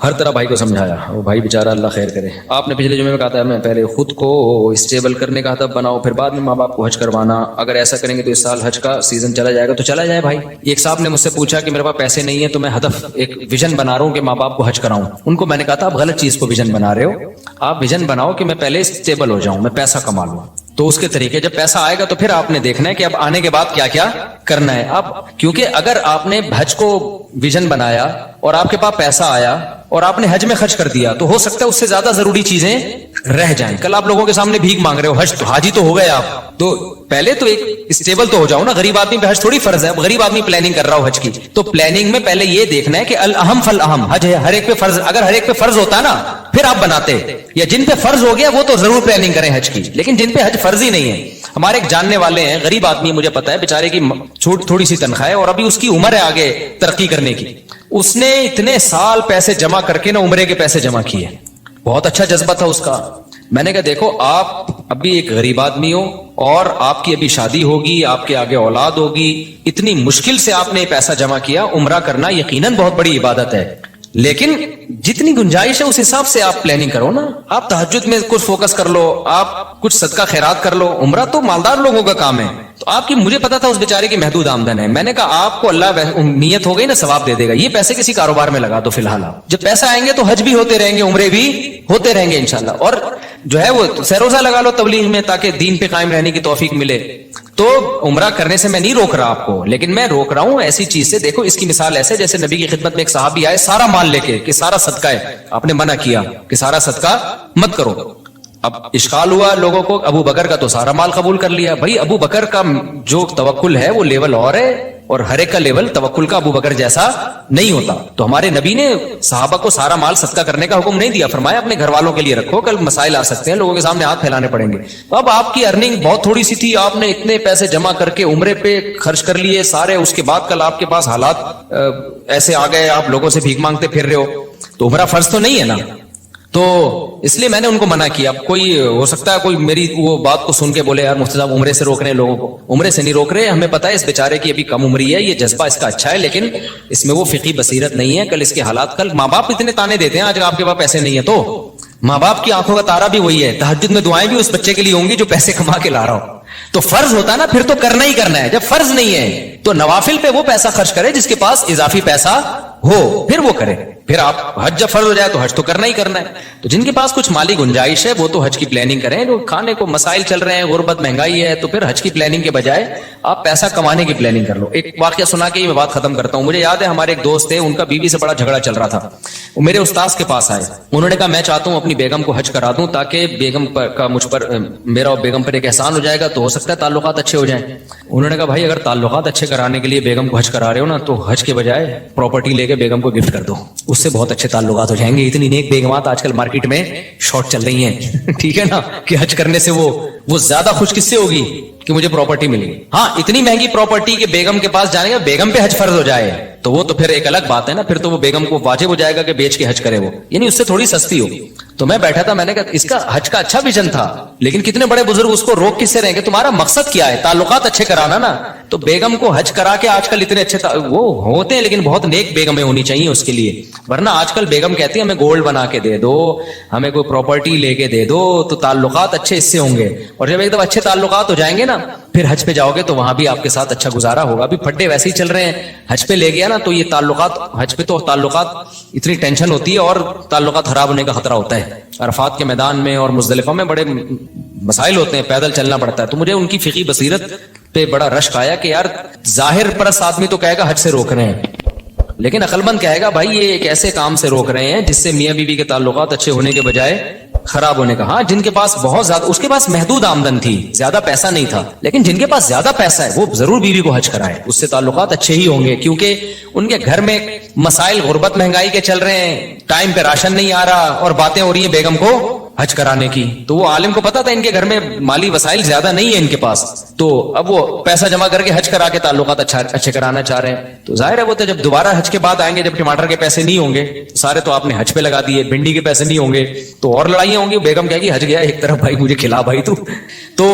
हर तरह भाई को समझाया, वो भाई बेचारा अल्लाह खैर करे। आपने पिछले जुमे में कहा था मैं पहले खुद को स्टेबल करने का हदफ बनाओ, फिर बाद में माँ बाप को हज करवाना, अगर ऐसा करेंगे तो इस साल हज का सीजन चला जाएगा, तो चला जाए भाई। एक साहब ने मुझसे पूछा कि मेरे पास पैसे नहीं है, तो मैं हदफ एक विजन बना रहा हूं कि माँ बाप को हज कराऊं। उनको मैंने कहा था आप गलत चीज को विजन बना रहे हो, आप विजन बनाओ कि मैं पहले स्टेबल हो जाऊं, मैं पैसा कमा लूं। तो उसके तरीके, जब पैसा आएगा तो फिर आपने देखना है कि अब आने के बाद क्या क्या करना है। अब क्योंकि अगर आपने हज को विजन बनाया और आपके पास पैसा आया और आपने हज में खर्च कर दिया, तो हो सकता है उससे ज्यादा जरूरी चीजें रह जाएं। कल आप लोगों के सामने भीख मांग रहे हो, हज तो हाजी तो हो गए आप, तो पहले तो एक स्टेबल तो हो जाओ ना। गरीब आदमी पे हज थोड़ी फर्ज है, गरीब आदमी प्लानिंग कर रहा हो हज की, तो प्लानिंग में पहले ये देखना है कि अल अहम फल अहम, हज है हर एक पे फर्ज। अगर हर एक पे फर्ज होता ना फिर आप बनाते, या जिन पे फर्ज हो गया वो तो जरूर प्लानिंग करें हज की, लेकिन जिन पे हज फर्ज ही नहीं है। हमारे एक जानने वाले हैं, गरीब आदमी, मुझे पता है, बेचारे की थोड़ी सी तनख्वाह है और अभी उसकी उम्र है आगे तरक्की करने की। उसने इतने साल पैसे जमा करके ना उम्रे के पैसे जमा किए, बहुत अच्छा जज्बा था उसका। मैंने कहा देखो आप अभी एक गरीब आदमी हो और आपकी अभी शादी होगी, आपके आगे औलाद होगी, इतनी मुश्किल से आपने पैसा जमा किया, उम्रा करना यकीनन बहुत बड़ी इबादत है, लेकिन जितनी गुंजाइश है उस हिसाब से आप प्लानिंग करो ना। आप तहज्जुद में कुछ फोकस कर लो, आप कुछ सदका खैरात कर लो, उम्रा तो मालदार लोगों का काम है। तो आपकी, मुझे पता था उस बेचारे की महदूद आमदन है, मैंने कहा आपको अल्लाह नियत हो गई ना सवाब दे देगा, ये पैसे किसी कारोबार में लगा दो फिलहाल। आप जब पैसा आएंगे तो हज भी होते रहेंगे, उम्रे भी होते रहेंगे इंशाल्लाह, और जो है वो सरोजा लगा लो तबलीग में ताकि दीन पे कायम रहने की तौफीक मिले। तो उम्रा करने से मैं नहीं रोक रहा आपको, लेकिन मैं रोक रहा हूं ऐसी चीज से। देखो इसकी मिसाल ऐसे, जैसे नबी की खिदमत में एक सहाबी आए सारा माल लेके कि सारा सदका है, आपने मना किया कि सारा सदका मत करो। अब इश्काल हुआ लोगों को, अबू बकर का तो सारा माल कबूल कर लिया। भाई अबू बकर का जो तवक्कुल है वो लेवल और है, और हर एक का लेवल तवक्कुल का अबू बकर जैसा नहीं होता। तो हमारे नबी ने सहाबा को सारा माल सदका करने का हुक्म नहीं दिया, फरमाया अपने घर वालों के लिए रखो, कल मसाइल आ सकते हैं, लोगों के सामने हाथ फैलाने पड़ेंगे। तो अब आपकी अर्निंग बहुत थोड़ी सी थी, आपने इतने पैसे जमा करके उम्रे पे खर्च कर लिए सारे, उसके बाद कल आपके पास हालात ऐसे आ गए, आप लोगों से भीख मांगते फिर रहे हो, तो उम्रा फर्ज तो नहीं है ना। तो इसलिए मैंने उनको मना किया। अब कोई हो सकता है कोई मेरी वो बात को सुन के बोले यार मुफ्ती साहब उम्रे से रोक रहे हैं लोगों को। उम्रे से नहीं रोक रहे, हमें पता है इस बेचारे की अभी कम उम्री है, ये जज्बा इसका अच्छा है, लेकिन इसमें वो फिकी बसीरत नहीं है। कल इसके हालात, कल माँ बाप इतने ताने देते हैं, आज आपके पास पैसे नहीं है तो माँ बाप की आंखों का तारा भी वही है, तहज्जुद में दुआएं भी उस बच्चे के लिए होंगी जो पैसे कमा के ला रहा हो। तो फर्ज होता है ना, फिर तो करना ही करना है। जब फर्ज नहीं है तो नवाफिल पे वो पैसा खर्च करे जिसके पास इजाफी पैसा हो, फिर वो करे। फिर आप हज जब फर्ज हो जाए तो हज तो करना ही करना है। तो जिनके पास कुछ माली गुंजाइश है वो तो हज की प्लानिंग करें। जो खाने को मसाइल चल रहे हैं, गुर्बत महंगाई है, तो फिर हज की प्लानिंग के बजाय आप पैसा कमाने की प्लानिंग कर लो। एक वाकया सुना के ही मैं बात खत्म करता हूं। मुझे याद है हमारे एक दोस्त थे, उनका बीवी से बड़ा झगड़ा चल रहा था। वो मेरे उस्ताद के पास आए, उन्होंने कहा मैं चाहता हूं अपनी बेगम को हज करा दूं ताकि बेगम का मुझ पर, मेरा और बेगम पर एक एहसान हो जाएगा, तो हो सकता है ताल्लुकात अच्छे हो जाएं। उन्होंने कहा भाई अगर ताल्लुकात अच्छे कराने के लिए बेगम को हज करा रहे हो ना, तो हज के बजाय प्रॉपर्टी लेके बेगम को गिफ्ट कर दो, उससे बहुत अच्छे ताल्लुकात हो जाएंगे। इतनी नेक बेगमात आजकल मार्केट में शॉर्ट चल रही हैं ठीक है ना, कि हज करने से वो ज्यादा खुश किससे होगी कि मुझे प्रॉपर्टी मिली। हाँ, इतनी महंगी प्रॉपर्टी के बेगम के पास जाने का, बेगम पे हज फर्ज हो जाए तो वो तो फिर एक अलग बात है ना, फिर तो वो बेगम को वाजिब हो जाएगा कि बेच के हज करे वो, यानी उससे थोड़ी सस्ती हो। तो मैं बैठा था, मैंने कहा इसका हज का अच्छा विजन था, लेकिन कितने बड़े बुजुर्ग उसको रोक किससे रहेंगे, तुम्हारा मकसद क्या है, ताल्लुकात अच्छे कराना ना। तो बेगम को हज करा के आजकल इतने अच्छे वो होते हैं, लेकिन बहुत नेक बेगमें होनी चाहिए उसके लिए, वरना आजकल बेगम कहती है हमें गोल्ड बना के दे दो, हमें कोई प्रॉपर्टी लेके दे दो, तो ताल्लुकात अच्छे इससे होंगे। और जब एकदम अच्छे ताल्लुकात हो जाएंगे ना, फिर हज पे जाओगे तो वहां भी आपके साथ अच्छा गुजारा होगा। अभी फड्डे वैसे ही चल रहे हैं, हज पे ले गया ना तो ये ताल्लुकात, हज पे तो ताल्लुकात इतनी टेंशन होती है और ताल्लुकात खराब होने का खतरा होता है। अरफात के मैदान में और मुज़दलिफा में बड़े मसाइल होते हैं, पैदल चलना पड़ता है। तो मुझे उनकी फिकी बसीरत पे बड़ा रश्क आया कि यार जाहिर परस्त आदमी तो कहेगा हज से रोक रहे हैं, लेकिन अक्लमंद कहेगा भाई ये एक ऐसे काम से रोक रहे हैं जिससे मियां बीवी के ताल्लुकात अच्छे होने के बजाय खराब होने का। हाँ, जिनके पास बहुत ज्यादा, उसके पास महदूद आमदन थी, ज्यादा पैसा नहीं था, लेकिन जिनके पास ज्यादा पैसा है वो जरूर बीवी को हज कराए, उससे ताल्लुकात अच्छे ही होंगे, क्योंकि उनके घर में मसाइल गुर्बत महंगाई के चल रहे हैं, टाइम पे राशन नहीं आ रहा और बातें हो रही है बेगम को हज कराने की। तो वो आलिम को पता था इनके घर में माली वसाइल ज्यादा नहीं है इनके पास, तो अब वो पैसा जमा करके हज करा के ताल्लुकात अच्छे कराना चाह रहे हैं। तो जाहिर है वो तो जब दोबारा हज के बाद आएंगे, जब टमाटर के पैसे नहीं होंगे, सारे तो आपने हज पे लगा दिए, भिंडी के पैसे नहीं होंगे, तो और लड़ाइयां होंगी। बेगम कहेगी हज गया एक तरफ, भाई मुझे खिला भाई तू। तो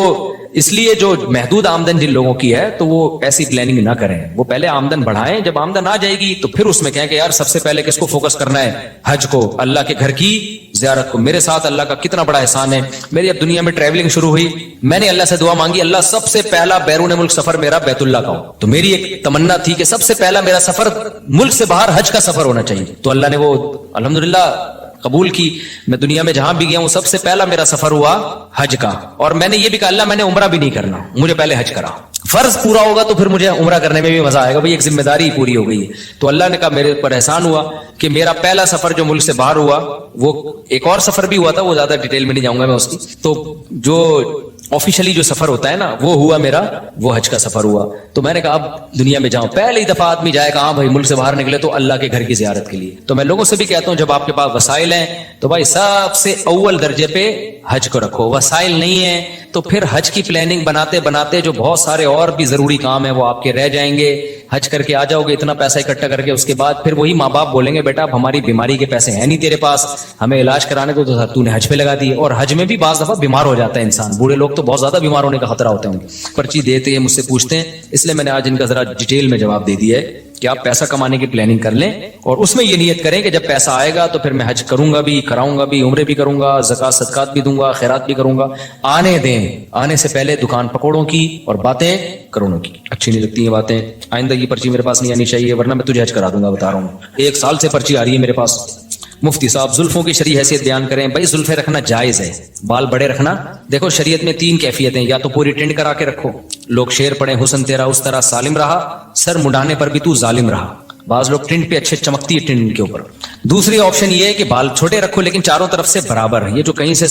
इसलिए जो महदूद आमदन जिन लोगों की है तो वो ऐसी प्लानिंग ना करें, वो पहले आमदन बढ़ाएं, जब आमदन आ जाएगी तो फिर उसमें कहें कि यार सबसे पहले किसको फोकस करना है, हज को, अल्लाह के घर की ज़ियारत को। मेरे साथ अल्लाह का कितना बड़ा एहसान है, मेरी अब दुनिया में ट्रैवलिंग शुरू हुई, मैंने अल्लाह से दुआ मांगी, अल्लाह सबसे पहला बैरून मुल्क सफर मेरा बैतुल्लाह का हो। तो मेरी एक तमन्ना थी कि सबसे पहला मेरा सफर मुल्क से बाहर हज का सफर होना चाहिए। तो अल्लाह ने वो अल्हम्दुलिल्लाह कबूल की। मैं दुनिया में जहां भी गया हूं सबसे पहला मेरा सफर हुआ हज का, और मैंने ये भी कहा अल्लाह मैंने उम्रा भी नहीं करना, मुझे पहले हज करा, फर्ज पूरा होगा तो फिर मुझे उम्रा करने में भी मजा आएगा, भाई एक जिम्मेदारी पूरी हो गई है। तो अल्लाह ने कहा मेरे पर एहसान हुआ कि मेरा पहला सफर जो मुल्क से बाहर हुआ, वो एक और सफर भी हुआ था, वो ज्यादा डिटेल में नहीं जाऊंगा मैं उसकी। तो जो ऑफिशियली जो सफर होता है ना वो हुआ मेरा, वो हज का सफर हुआ। तो मैंने कहा अब दुनिया में जाऊं, पहली दफा आदमी जाएगा, हाँ भाई मुल्क से बाहर निकले तो अल्लाह के घर की जियारत के लिए। तो मैं लोगों से भी कहता हूं जब आपके पास वसाइल हैं तो भाई सबसे अव्वल दर्जे पे हज को रखो। वसाइल नहीं है तो फिर हज की प्लानिंग बनाते बनाते जो बहुत सारे और भी जरूरी काम है वो आपके रह जाएंगे। हज करके आ जाओगे इतना पैसा इकट्ठा करके, उसके बाद फिर वही माँ बाप बोलेंगे बेटा अब हमारी बीमारी के पैसे हैं नहीं तेरे पास, हमें इलाज कराने को तो तूने हज पे लगा दिए। और हज में भी बाज दफा बीमार हो जाता है इंसान, बूढ़े लोग तो बहुत ज्यादा बीमार होने का खतरा होता है, पर्ची देते हैं मुझसे पूछते हैं, इसलिए मैंने आज इनका जरा डिटेल में जवाब दे दिया है कि आप पैसा कमाने की प्लानिंग कर लें और उसमें ये नियत करें कि जब पैसा आएगा तो फिर मैं हज करूंगा भी, कराऊंगा भी, उम्रे भी करूंगा, ज़कात सदकात भी दूंगा, खैरात भी करूंगा। आने दें, आने से पहले दुकान पकौड़ों की और बातें करोड़ों की अच्छी नहीं लगती हैं बातें। आइंदा की पर्ची मेरे पास नहीं आनी चाहिए, वरना मैं तुझे हज करा दूंगा, बता रहा हूँ। 1 साल से पर्ची आ रही है मेरे पास। मुफ्ती साहब जुल्फों की शरीय हैसियत बयान करें। भाई जुल्फे रखना जायज है, बाल बड़े रखना। देखो शरीयत में 3 कैफियतें, या तो पूरी टिंड करा के रखो, लोग शेर पड़े हुसन तेरा उस तरह सालिम रहा, सर मुड़ाने पर भी तू जालिम रहा। बाज लोग टिंड पे अच्छे चमकती है टिंड के ऊपर। दूसरी ऑप्शन ये है कि बाल छोटे रखो लेकिन चारों तरफ से बराबर। ये जो कहीं से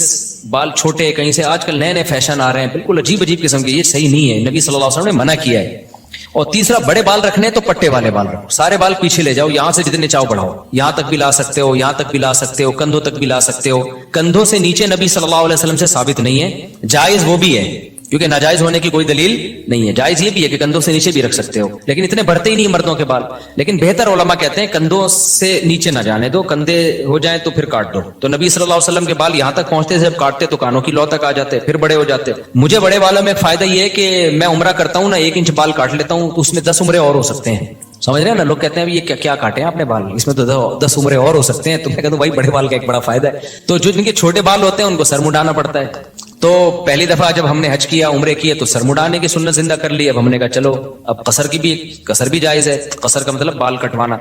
बाल छोटे, कहीं से आजकल नए नए फैशन आ रहे हैं बिल्कुल अजीब अजीब किस्म के, ये सही नहीं है, नबी सल्लल्लाहु अलैहि वसल्लम ने मना किया है। और तीसरा, बड़े बाल रखने तो पट्टे वाले बाल रखो, सारे बाल पीछे ले जाओ, यहां से जितने चाहो बढ़ाओ, यहां तक भी ला सकते हो, यहां तक भी ला सकते हो, कंधों तक भी ला सकते हो। कंधों से नीचे नबी सल्लल्लाहु अलैहि वसल्लम से साबित नहीं है, जायज वो भी है क्योंकि नाजायज होने की कोई दलील नहीं है। जायज ये भी है कि कंधों से नीचे भी रख सकते हो, लेकिन इतने बढ़ते ही नहीं मर्दों के बाल। लेकिन बेहतर उलमा कहते हैं कंधों से नीचे ना जाने दो, कंधे हो जाए तो फिर काट दो। तो नबी सल्लल्लाहु अलैहि वसल्लम के बाल यहां तक पहुंचते, जब काटते तो कानों की लौ तक आ जाते, फिर बड़े हो जाते। मुझे बड़े बालों में फायदा ये है कि मैं उम्रा करता हूं ना, 1 इंच बाल काट लेता हूं तो उसमें 10 उम्रे और हो सकते हैं। समझ रहे हैं ना, लोग कहते हैं ये क्या क्या काटे हैं आपने बाल, इसमें तो 10 उम्रे और हो सकते हैं। तो मैं कहता हूं भाई बड़े बाल का एक बड़ा फायदा है। तो जो जिनके छोटे बाल होते हैं उनको सर मुड़ाना पड़ता है। तो पहली दफा जब हमने हज किया, उम्रे किए, तो सर मुड़ाने की सुन्नत जिंदा कर ली। अब हमने कहा चलो अब कसर भी जायज है। कसर का मतलब बाल कटवाना।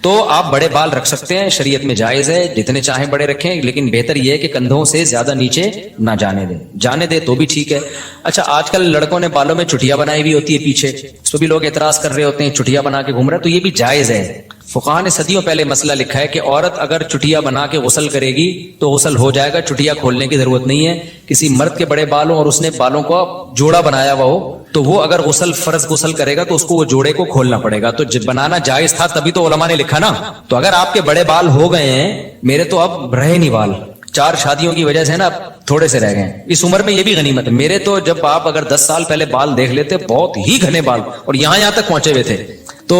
तो आप बड़े बाल रख सकते हैं, शरीयत में जायज है, जितने चाहें बड़े रखें, लेकिन बेहतर यह है कि कंधों से ज्यादा नीचे ना जाने दें। जाने दे तो भी ठीक है। अच्छा, आजकल लड़कों ने बालों में चुटिया बनाई हुई होती है पीछे, इस पर भी लोग एतराज कर रहे होते हैं, चुटिया बना के घूम रहे हैं, तो ये भी जायज है। फुकाहा ने सदियों पहले मसला लिखा है कि औरत अगर चुटिया बना के गुस्ल करेगी तो गुस्ल हो जाएगा, चुटिया खोलने की जरूरत नहीं है। किसी मर्द के बड़े बाल हो और उसने बालों को जोड़ा बनाया हुआ हो तो वो अगर फर्ज गुस्ल करेगा तो उसको वो जोड़े को खोलना पड़ेगा। तो बनाना जायज था, तभी तो उलमा ने लिखा ना। तो अगर आपके बड़े बाल हो गए हैं, मेरे तो अब रहे नहीं बाल, 4 शादियों की वजह से ना थोड़े से रह गए। इस उम्र में ये भी गनीमत है। मेरे तो जब आप अगर 10 साल पहले बाल देख लेते, बहुत ही घने बाल और यहां तक पहुंचे हुए थे। تو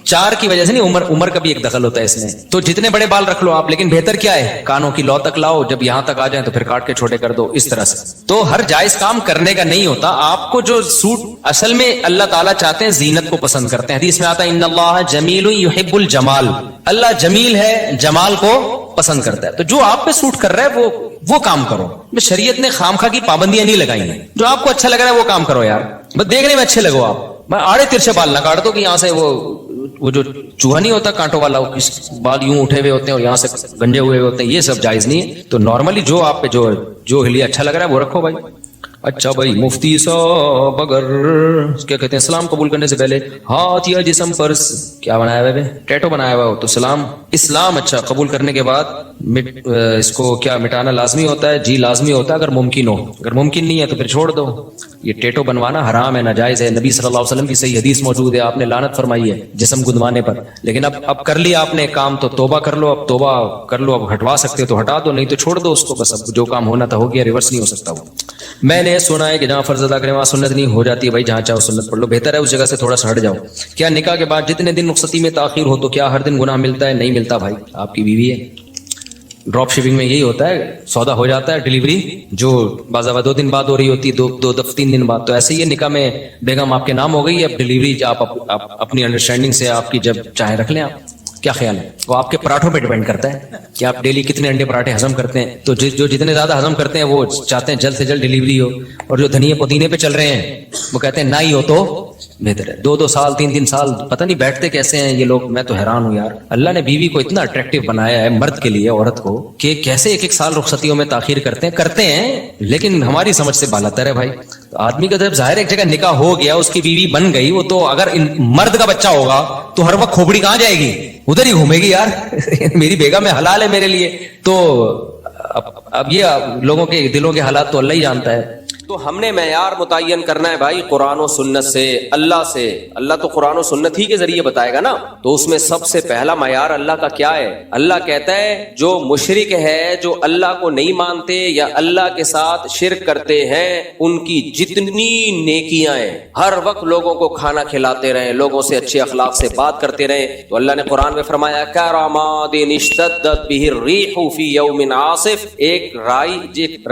4 की वजह से नहीं, उम्र का भी एक दखल होता है इसमें। तो जितने बड़े बाल रख लो आप, लेकिन बेहतर क्या है, कानों की लौ तक लाओ, जब यहां तक आ जाए तो फिर काट के छोटे कर दो, इस तरह से। तो हर जायज काम करने का नहीं होता। आपको जो सूट, असल में अल्लाह ताला चाहते हैं, जीनत को पसंद करते हैं। हदीस में आता है इन्नल्लाह जमीलुन युहिब्बुल जमाल, अल्लाह जमील है, जमाल को पसंद करता है। तो जो आप पे सूट कर रहा है वो काम करो। शरीयत ने खामखा की पाबंदियां नहीं लगाई हैं। जो आपको अच्छा लग रहा है वो काम करो यार, बस देखने में अच्छे लगो आप। मैं आड़े तिरछे बाल ना काट दो कि यहाँ से वो जो चूहा नहीं होता कांटों वाला, वो बाल यूं उठे हुए होते हैं और यहाँ से गंजे हुए होते हैं, ये सब जायज नहीं है। तो नॉर्मली जो आप पे जो लिए अच्छा लग रहा है वो रखो भाई। अच्छा भाई, मुफ्ती साहब अगर क्या कहते हैं, सलाम कबूल करने से पहले हाथ या जिस्म पर क्या बनाया हुआ है, टैटू बनाया हुआ हो तो सलाम, इस्लाम अच्छा कबूल करने के बाद इसको क्या मिटाना लाजमी होता है? जी लाजमी होता है, अगर मुमकिन हो। अगर मुमकिन नहीं है तो फिर छोड़ दो। ये टैटू बनवाना हराम है, नाजायज है। नबी सल्लल्लाहु अलैहि वसल्लम की सही हदीस मौजूद है, आपने लानत फरमाई है जिस्म गुदवाने पर। लेकिन अब कर लिया आपने काम, तो तौबा कर लो। अब तौबा कर लो, अब हटवा सकते हो तो हटा दो, नहीं तो छोड़ दो उसको। बस अब जो काम होना था हो गया, रिवर्स नहीं हो सकता वो। मैंने सुना है कि जहां फर्ज अदा करें वहां सुन्नत नहीं हो जाती है। भाई जहां चाहो सुन्नत पढ़ लो, बेहतर है उस जगह से थोड़ा सा हट जाओ। क्या निकाह के बाद जितने दिन रुखसती में ताखीर हो तो क्या हर दिन गुनाह मिलता है? नहीं मिलता भाई, आपकी बीवी है। ड्रॉप शिपिंग में यही होता है, सौदा हो जाता है, डिलीवरी जो बाज़ावा 2 दिन बाद हो रही होती है, 3 दिन बाद। तो ऐसे ही है, निकाह में बेगम आपके नाम हो गई, अब डिलीवरी आप अपनी अंडरस्टैंडिंग से आपकी जब चाहे रख लें आप। क्या ख्याल है? वो आपके पराठों पे डिपेंड करता है कि आप डेली कितने अंडे पराठे हजम करते हैं। तो जो जितने ज्यादा हजम करते हैं वो चाहते हैं जल्द से जल्द डिलीवरी हो, और जो धनिया पुदीने पे चल रहे हैं वो कहते हैं ना ही हो तो बेहतर है। 2-2 साल 3-3 साल पता नहीं बैठते कैसे हैं ये लोग। मैं तो हैरान हूं यार, अल्लाह ने बीवी को इतना अट्रैक्टिव बनाया है, मर्द के लिए, औरत को, कि कैसे 1-1 साल रुखसतियों में ताखीर करते हैं, लेकिन हमारी समझ से बालातर है भाई। तो आदमी का जब जाहिर एक जगह निकाह हो गया, उसकी बीवी बन गई, वो तो अगर मर्द का बच्चा होगा तो हर वक्त खोपड़ी कहां जाएगी? उधर ही घूमेगी यार। मेरी बेगम है, हलाल है मेरे लिए। तो अब ये लोगों के दिलों के हालात तो अल्लाह ही जानता है।
तो हमने मेयार मुतय्यन करना है भाई कुरान और सुन्नत से, अल्लाह से। अल्लाह तो कुरान और सुन्नत ही के जरिए बताएगा ना। तो उसमें सबसे पहला मेयार अल्लाह का क्या है? अल्लाह कहता है जो मुशरिक है, जो अल्लाह को नहीं मानते या अल्लाह के साथ शिर्क करते हैं, उनकी जितनी नेकियां हैं, हर वक्त लोगों को खाना खिलाते रहे, लोगों से अच्छे अखलाक से बात करते रहे। तो अल्लाह ने कुरान में फरमाया करामादिन इश्तद्दत बिहिर रीहु फी यौमिन आसिफ। एक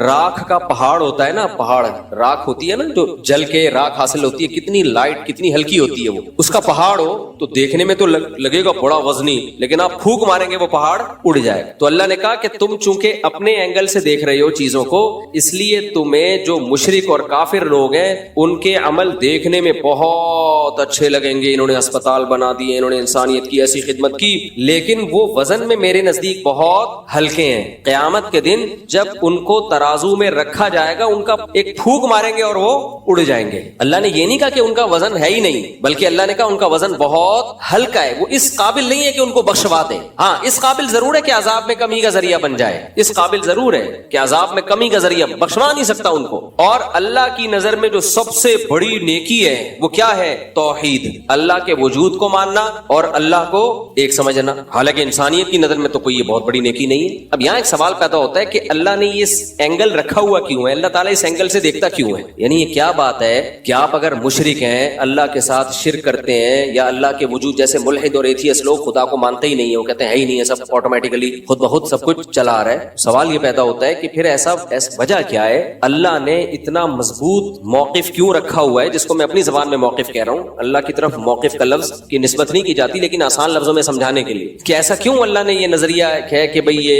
राख का पहाड़ होता है ना, पहाड़ राख होती है ना, जो जल के राख हासिल होती है, कितनी लाइट कितनी हल्की होती है वो। उसका पहाड़ हो तो देखने में तो लगेगा बड़ा वजनी, लेकिन आप फूंक मारेंगे वो पहाड़ उड़ जाएगा। तो अल्लाह ने कहा कि तुम चूंकि अपने एंगल से देख रहे हो चीजों को, इसलिए तुम्हें जो मुशरिक और काफिर लोग हैं उनके अमल देखने में बहुत अच्छे लगेंगे। इन्होंने अस्पताल बना दिए, इन्होंने इंसानियत की ऐसी खिदमत की, लेकिन वो वजन में मेरे नजदीक बहुत हल्के हैं। क़यामत के दिन जब उनको तराजू में रखा जाएगा, उनका एक फूंक मारेंगे और वो उड़ जाएंगे। अल्लाह ने ये नहीं कहा कि उनका वजन है ही नहीं, बल्कि अल्लाह ने कहा उनका वजन बहुत हल्का है। वो इस काबिल नहीं है कि उनको बख्शवा दे। हाँ, इस काबिल जरूर है कि अजाब में कमी का जरिया बन जाए, इस काबिल जरूर है कि अजाब में कमी का जरिया, बख्शवा नहीं सकता उनको। और अल्लाह की नजर में जो सबसे बड़ी नेकी है वो क्या है? तौहीद, अल्लाह के वजूद को मानना और अल्लाह को एक समझना। हालांकि इंसानियत की नजर में तो कोई ये बहुत बड़ी नेकी नहीं है। अब यहाँ एक सवाल पैदा होता है कि अल्लाह ने ये एंगल रखा हुआ क्यों है? अल्लाह ताला इस एंगल से देखता क्यों है? यानी ये क्या बात है कि आप अगर मुशरिक हैं, अल्लाह के साथ शिर्क करते हैं, या अल्लाह के वजूद, जैसे मुल्हिद और एथियस्ट लोग खुदा को मानते ही नहीं है, वो कहते हैं है ही नहीं है, सब ऑटोमेटिकली खुद ब खुद सब कुछ चला आ रहा है। सवाल ये पैदा होता है कि फिर ऐसा वजह क्या है? अल्लाह ने इतना मजबूत मौकिफ क्यों रखा हुआ है, जिसको मैं अपनी जबान में मौकिफ कह रहा हूँ। अल्लाह की तरफ मौकिफ का लफ्ज की निस्बत नहीं की जाती, लेकिन आसान लफ्जों में समझाने के लिए कि ऐसा क्यों अल्लाह ने ये नजरिया है कि भाई ये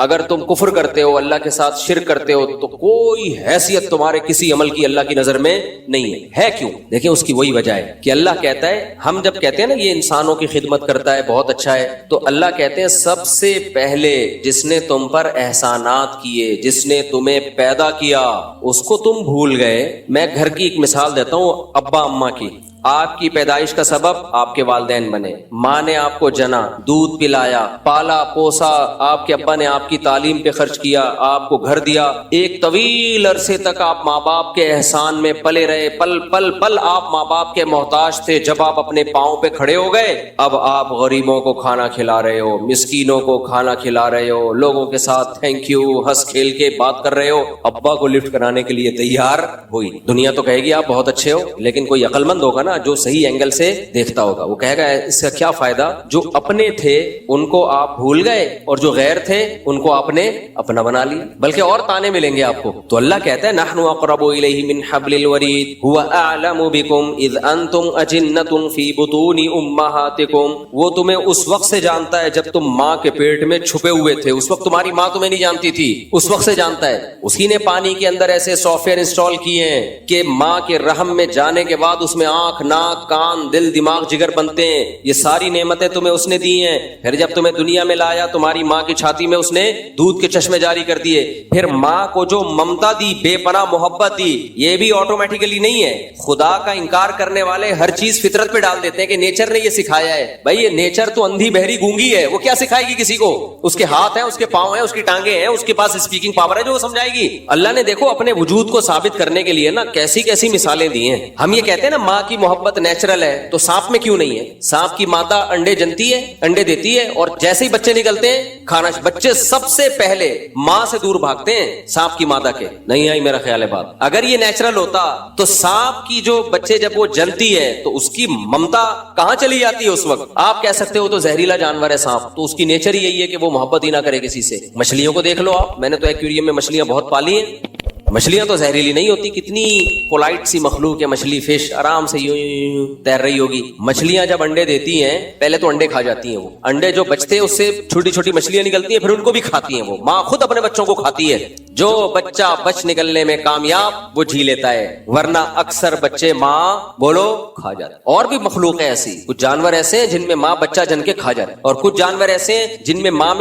अगर तुम कुफ्र करते हो, अल्लाह के साथ शिर्क करते हो, तो कोई हैसियत तुम्हारे किसी अमल की अल्लाह की नजर में नहीं है। क्यों? देखिए उसकी वही वजह है कि अल्लाह कहता है, हम जब कहते हैं ना ये इंसानों की खिदमत करता है, बहुत अच्छा है, तो अल्लाह कहते हैं सबसे पहले जिसने तुम पर एहसानात किए, जिसने तुम्हें पैदा किया, उसको तुम भूल गए। मैं घर की एक मिसाल देता हूं, अब्बा अम्मा की। आपकी पैदाइश का सबब आपके वालिदैन बने, माँ ने आपको जना, दूध पिलाया, पाला पोसा, आपके अब्बा ने आपकी तालीम पे खर्च किया, आपको घर दिया, एक तवील अरसे तक आप माँ बाप के एहसान में पले रहे, पल पल पल आप माँ बाप के मोहताज थे। जब आप अपने पाँव पे खड़े हो गए, अब आप गरीबों को खाना खिला रहे हो, मिस्कीनों को खाना खिला रहे हो, लोगों के साथ थैंक यू हंस खेल के बात कर रहे हो। अब्बा को लिफ्ट कराने के लिए तैयार हुई। दुनिया तो कहेगी आप बहुत अच्छे हो, लेकिन कोई अक्लमंद होगा ना,
ना जो सही एंगल से देखता होगा वो कहेगा इसका क्या फायदा, जो अपने थे उनको आप भूल गए और जो गैर थे उनको आपने अपना बना लिया, बल्कि और ताने मिलेंगे आपको। तो अल्लाह कहता है नहनु अक़रबु इलैहि मिन हब्लिल वरीद हुवा अअलमु बिकुम इज़ अंतुम अजिन्नतुन फी बुतूनि उम्महातिकुम, वो तुम्हें उस वक्त से जानता है जब तुम माँ के पेट में छुपे हुए थे, उस वक्त तुम्हारी माँ तुम्हें नहीं जानती थी, उस वक्त से जानता है। उसी ने पानी के अंदर ऐसे सॉफ्टवेयर इंस्टॉल किए हैं कि माँ के रहम में जाने के बाद उसमें आंख, नाक, कान, दिल, दिमाग, जिगर बनते हैं। ये सारी नेमतें तुम्हें उसने दी हैं। फिर जब तुम्हें दुनिया में लाया तुम्हारी माँ की छाती में उसने दूध के चश्मे जारी कर दिए। फिर माँ को जो ममता दी, बेपनाह मोहब्बत दी, ये भी ऑटोमेटिकली नहीं है। खुदा का इंकार करने वाले हर चीज फितरत पे डाल देते हैं कि नेचर ने ये सिखाया है। भाई ये नेचर तो अंधी बहरी गूंगी है, वो क्या सिखाएगी किसी को? उसके हाथ हैं, उसके पांव हैं, उसकी टांगे हैं, उसके पास स्पीकिंग पावर है जो वो समझाएगी। अल्लाह ने देखो अपने वजूद को साबित करने के लिए ना कैसी कैसी मिसालें दी हैं। हम ये कहते हैं ना माँ की मोहब्बत नेचुरल है, तो सांप में क्यों नहीं है? सांप की मादा अंडे जनती है, अंडे देती है, और जैसे ही बच्चे निकलते हैं खाना, बच्चे सबसे पहले माँ से दूर भागते हैं सांप की मादा के। नहीं आई मेरा ख्याल है बात। अगर ये नेचुरल होता तो सांप की जो बच्चे जब वो जनती है तो उसकी ममता कहां चली जाती है उस वक्त? आप कह सकते हो तो जहरीला जानवर है सांप, तो उसकी नेचर ही यही है कि वो मोहब्बत ही ना करे किसी से। मछलियों को देख लो आप, मैंने तो एक्वेरियम में मछलियां बहुत पाली हैं। मछलियां तो जहरीली नहीं होती, कितनी पोलाइट सी मखलूक है मछली, फिश आराम से यूं यूं तैर रही होगी। मछलियां जब अंडे देती हैं पहले तो अंडे खा जाती हैं, वो अंडे जो बचते हैं उससे छोटी छोटी मछलियां निकलती हैं, फिर उनको भी खाती हैं। वो माँ खुद अपने बच्चों को खाती है। जो बच्चा बच निकलने में कामयाब वो जी लेता है, वरना अक्सर बच्चे माँ बोलो खा जाते। और भी मखलूक है ऐसी, कुछ जानवर ऐसे हैं जिनमें माँ बच्चा जन के खा जाते, और कुछ जानवर ऐसे हैं जिनमें माँ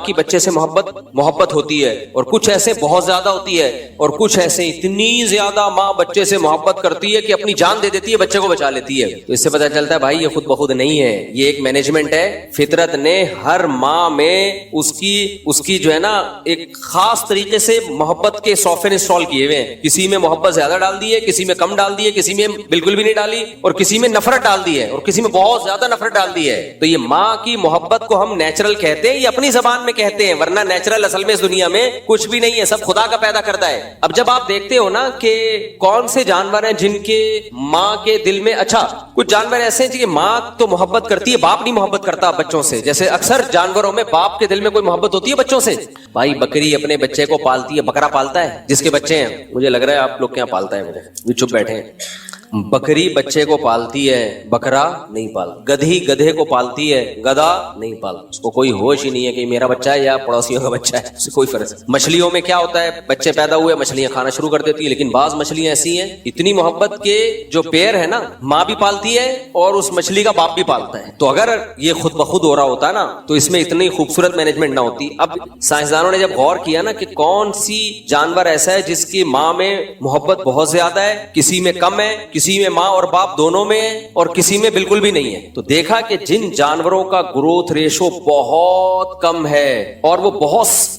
की बच्चे से मोहब्बत होती है, और कुछ ऐसे बहुत ज्यादा होती है, और कुछ ऐसे इतनी ज्यादा माँ बच्चे से मोहब्बत करती है कि अपनी जान दे देती है, बच्चे को बचा लेती है। तो इससे पता चलता है भाई ये खुद बखुद नहीं है, ये एक मैनेजमेंट है। फितरत ने हर माँ में उसकी जो है ना एक खास तरीके से मोहब्बत के सॉफ्टवेयर इंस्टॉल किए हुए हैं। किसी में मोहब्बत ज्यादा डाल दी है, किसी में कम डाल दी है, किसी में बिल्कुल भी नहीं डाली, और किसी में नफरत डाल दी है, और किसी में बहुत ज्यादा नफरत डाल दी है। तो ये माँ की मोहब्बत को हम नेचुरल कहते हैं, ये अपनी जबान में कहते हैं, वरना नेचुरल असल में इस दुनिया में कुछ भी नहीं है, सब खुदा का पैदा करता है। अब जब आप देखते हो ना कि कौन से जानवर हैं जिनके माँ के दिल में, अच्छा कुछ जानवर ऐसे हैं जिनकी माँ तो मोहब्बत करती है, बाप नहीं मोहब्बत करता बच्चों से। जैसे अक्सर जानवरों में बाप के दिल में कोई मोहब्बत होती है बच्चों से। भाई बकरी अपने बच्चे को पालती है, बकरा पालता है जिसके बच्चे हैं, मुझे लग रहा है आप लोग क्या पालता है, मुझे चुप बैठे हैं। बकरी बच्चे को पालती है, बकरा नहीं पालता। गधी गधे को पालती है, गधा नहीं पालता। उसको कोई होश ही नहीं है कि मेरा बच्चा है या पड़ोसियों का बच्चा है, उससे कोई फर्क नहीं। मछलियों में क्या होता है, बच्चे पैदा हुए मछलियां खाना शुरू कर देती है, लेकिन बाज मछलियां ऐसी हैं इतनी मोहब्बत के जो पेड़ है ना, माँ भी पालती है और उस मछली का बाप भी पालता है। तो अगर ये खुद ब खुद हो रहा होता ना तो इसमें इतनी खूबसूरत मैनेजमेंट ना होती। अब साइंसदानों ने जब गौर किया ना कि कौन सी जानवर ऐसा है जिसकी माँ में मोहब्बत बहुत ज्यादा है, किसी में कम है, किसी में माँ और बाप दोनों में है, और किसी में बिल्कुल भी नहीं है, तो देखा कि जिन जानवरों का ग्रोथ रेशो बहुत कम है और वो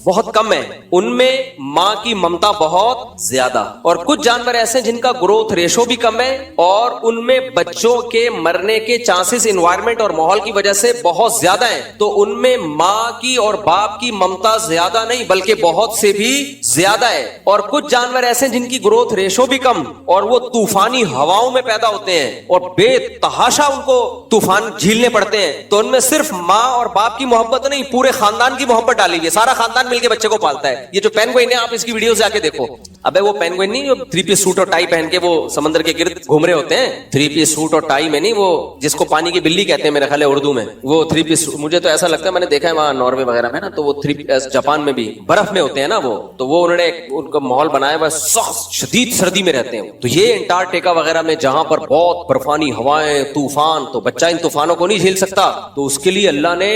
बहुत कम है, उनमें माँ की ममता बहुत ज्यादा। और कुछ जानवर ऐसे हैं जिनका ग्रोथ रेशो भी कम है और उनमें बच्चों के मरने के चांसेस एनवायरनमेंट और माहौल की वजह से बहुत ज्यादा है, तो उनमें माँ की और बाप की ममता ज्यादा नहीं बल्कि बहुत से भी ज्यादा है। और कुछ जानवर ऐसे हैं जिनकी ग्रोथ रेशो भी कम और वो तूफानी हवाओं में पैदा होते हैं और बेतहाशा उनको तूफान झीलने पड़ते हैं, तो उनमें सिर्फ माँ और बाप की मोहब्बत नहीं, पूरे खानदान की मोहब्बत डाली हुई है। सारा खानदान मिलकर बच्चे को पालता है। ये जो पेंगुइन है, आप इसकी वीडियो से आके देखो। अबे वो पेंगुइन नहीं जो 3 पीस सूट और टाई पहन के वो समंदर के गिर्द घूम रहे होते हैं, 3 पीस सूट और टाई में नहीं, वो जिसको पानी की बिल्ली कहते हैं मेरे ख्याल है उर्दू में, वो 3 पीस। मुझे तो ऐसा लगता है, मैंने देखा है वहां नॉर्वे वगैरह में ना, तो वो 3 जापान में भी बर्फ में होते हैं ना वो, तो वो उन्होंने उनका माहौल बनाया हुआ, सख्त शदीद सर्दी में रहते हैं। तो ये अंटार्कटिका वगैरह में जहां पर बहुत बर्फानी हवाएं, तूफान, तो बच्चा इन तूफानों को नहीं झेल सकता, तो उसके लिए अल्लाह ने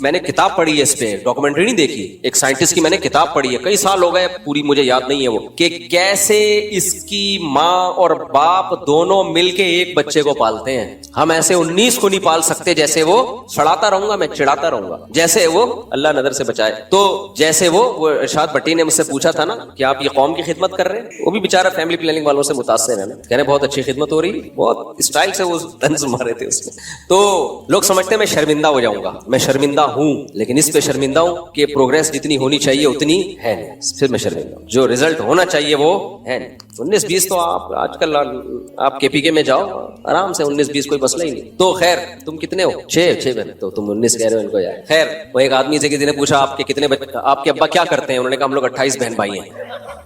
मैंने किताब पढ़ी है इस पे, डॉक्यूमेंट्री नहीं देखी, एक साइंटिस्ट की मैंने किताब पढ़ी है, कई साल हो गए, पूरी मुझे याद नहीं है वो, कि कैसे इसकी माँ और बाप दोनों मिलके एक बच्चे को पालते हैं। हम ऐसे 19 को नहीं पाल सकते जैसे वो, सड़ाता रहूंगा मैं, चिढ़ाता रहूंगा, जैसे वो, अल्लाह नजर से बचाए। तो जैसे वो इरशाद भट्टी ने मुझसे पूछा था ना कि आप ये कौम की खिदमत कर रहे हैं, वो भी बेचारा फैमिली प्लानिंग वालों से मुतासिर है ना, कह रहे बहुत अच्छी खिदमत हो रही, बहुत स्टाइल से वो तंज मारे थे उसमें। तो लोग समझते हैं मैं शर्मिंदा हो जाऊंगा, मैं शर्मिंदा हूं, लेकिन इस पे शर्मिंदा हूं कि प्रोग्रेस जितनी होनी चाहिए उतनी है नहीं, फिर मैं शर्मिंदा हूं। जो रिजल्ट होना चाहिए वो है नहीं। 19-20 تو آپ آج کل آپ KPK میں جاؤ آرام سے 19-20 کوئی مسئلہ ہی نہیں. تو خیر تم کتنے ہو؟ 6 بہن. تو تم 19 کہہ رہے ہو ان کو یار. خیر وہ ایک آدمی سے کسی نے پوچھا آپ کے کتنے بچے, آپ کے ابا کیا کرتے ہیں؟ انہوں نے کہا ہم لوگ 28 بہن بھائی ہیں.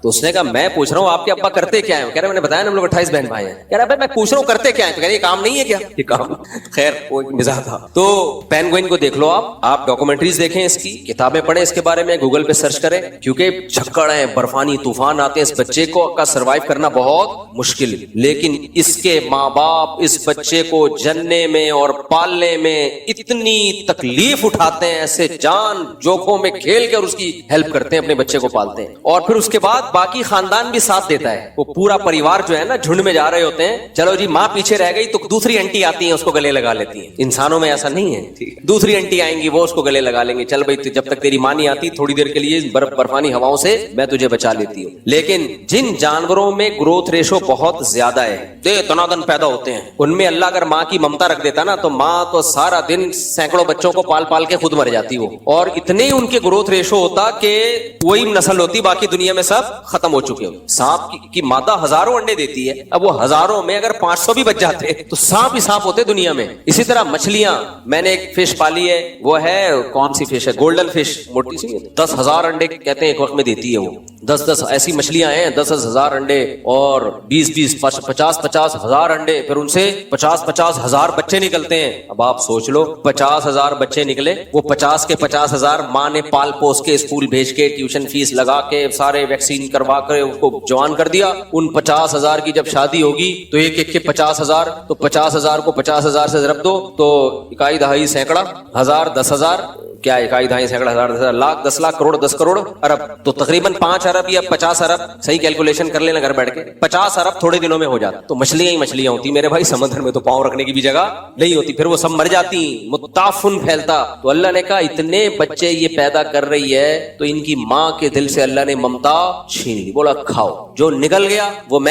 تو اس نے کہا میں پوچھ رہا ہوں آپ کے ابا کرتے کیا ہیں؟ کہہ رہے میں نے بتایا نا ہم لوگ 28 بہن بھائی ہیں. کہہ رہا میں پوچھ رہا ہوں کرتے کیا ہیں؟ تو کہہ رہے یہ کام نہیں ہے کیا؟ یہ کام. خیر وہ ایک مزاح تھا. تو پینگوئن کو دیکھ لو آپ ڈاکومنٹریز دیکھیں, اس کی کتابیں پڑھیں اس کے بارے میں, گوگل پہ سرچ کریں, کیونکہ جھکڑ ہیں, برفانی طوفان آتے ہیں, اس بچے کو کا سروائیو کرنا بہت مشکل. لیکن اس کے ماں باپ اس بچے کو جننے میں اور پالنے میں اتنی تکلیف اٹھاتے ہیں, ایسے جان جوکھوں میں کھیل کر اس کی ہیلپ کرتے ہیں, اپنے بچے کو پالتے ہیں. اور پھر اس کے بعد باقی خاندان بھی ساتھ دیتا ہے. وہ پورا پریوار جو ہے نا جھنڈ میں جا رہے ہوتے ہیں, چلو جی ماں پیچھے رہ گئی تو دوسری انٹی آتی ہیں اس کو گلے لگا لیتی ہیں. انسانوں میں ایسا نہیں ہے, دوسری انٹی آئیں گی وہ اس کو گلے لگا لیں گے, چل بھائی جب تک تیری ماں نہیں آتی تھوڑی دیر کے لیے برفانی ہواؤں سے میں تجھے بچا لیتی ہوں. لیکن جن جانوروں میں گروتھ ریشو بہت زیادہ ہے, تنادن پیدا ہوتے ہیں, ان میں اللہ اگر ماں کی ممتا رکھ دیتا نا تو ماں تو سارا دن سینکڑوں بچوں کو پال پال کے خود مر جاتی وہ, اور اتنے ہی ان کے گروتھ ریشو ہوتا کہ وہی نسل ہوتی, باقی دنیا میں سب ختم ہو چکے ہو. سانپ کی مادہ ہزاروں انڈے دیتی ہے, اب وہ ہزاروں میں اگر 500 بھی بچ جاتے تو سانپ ہی سانپ ہوتے دنیا میں. اسی طرح مچھلیاں, میں نے ایک فش پالی ہے, وہ ہے کون سی فش ہے, گولڈن فش, موٹی سی, 10,000 انڈے کہتے ہیں ایک وقت میں دیتی ہے وہ. 10 ایسی مچھلیاں ہیں 10,000 انڈے, اور 20 50 ہزار انڈے, پھر ان سے 50 ہزار بچے نکلتے ہیں. اب آپ سوچ لو 50,000 بچے نکلے, وہ 50 کے 50,000 ماں نے پال پوس کے اسکول بھیج کے ٹیوشن فیس لگا کے سارے ویکسین کروا کر اس کو جوان کر دیا. ان 50,000 کی جب شادی ہوگی تو ایک ایک کے 50,000, تو 50,000 کو 50,000 سے ضرب دو تو اکائی دہائی سینکڑا ہزار, 10,000 کیا اکائی دہائی سینکڑا ہزار, 10,000 لاکھ, 10 لاکھ, کروڑ, 10 کروڑ, ارب, تو تقریباً 5 ارب یا 50 ارب, صحیح کیلکولیشن کر لینا گھر بیٹھ کے, 50 ارب تھوڑے دنوں میں ہو جاتا. تو مچھلیاں ہی مچھلیاں ہوتی میرے بھائی, سمندر میں تو پاؤں رکھنے کی بھی جگہ نہیں ہوتی, پھر وہ سب مر جاتی, متعفن پھیلتا. تو اللہ نے کہا اتنے بچے یہ پیدا کر رہی ہے تو ان کی ماں کے دل سے اللہ نے ممتا چھین لی, بولا کھاؤ, جو نکل گیا وہ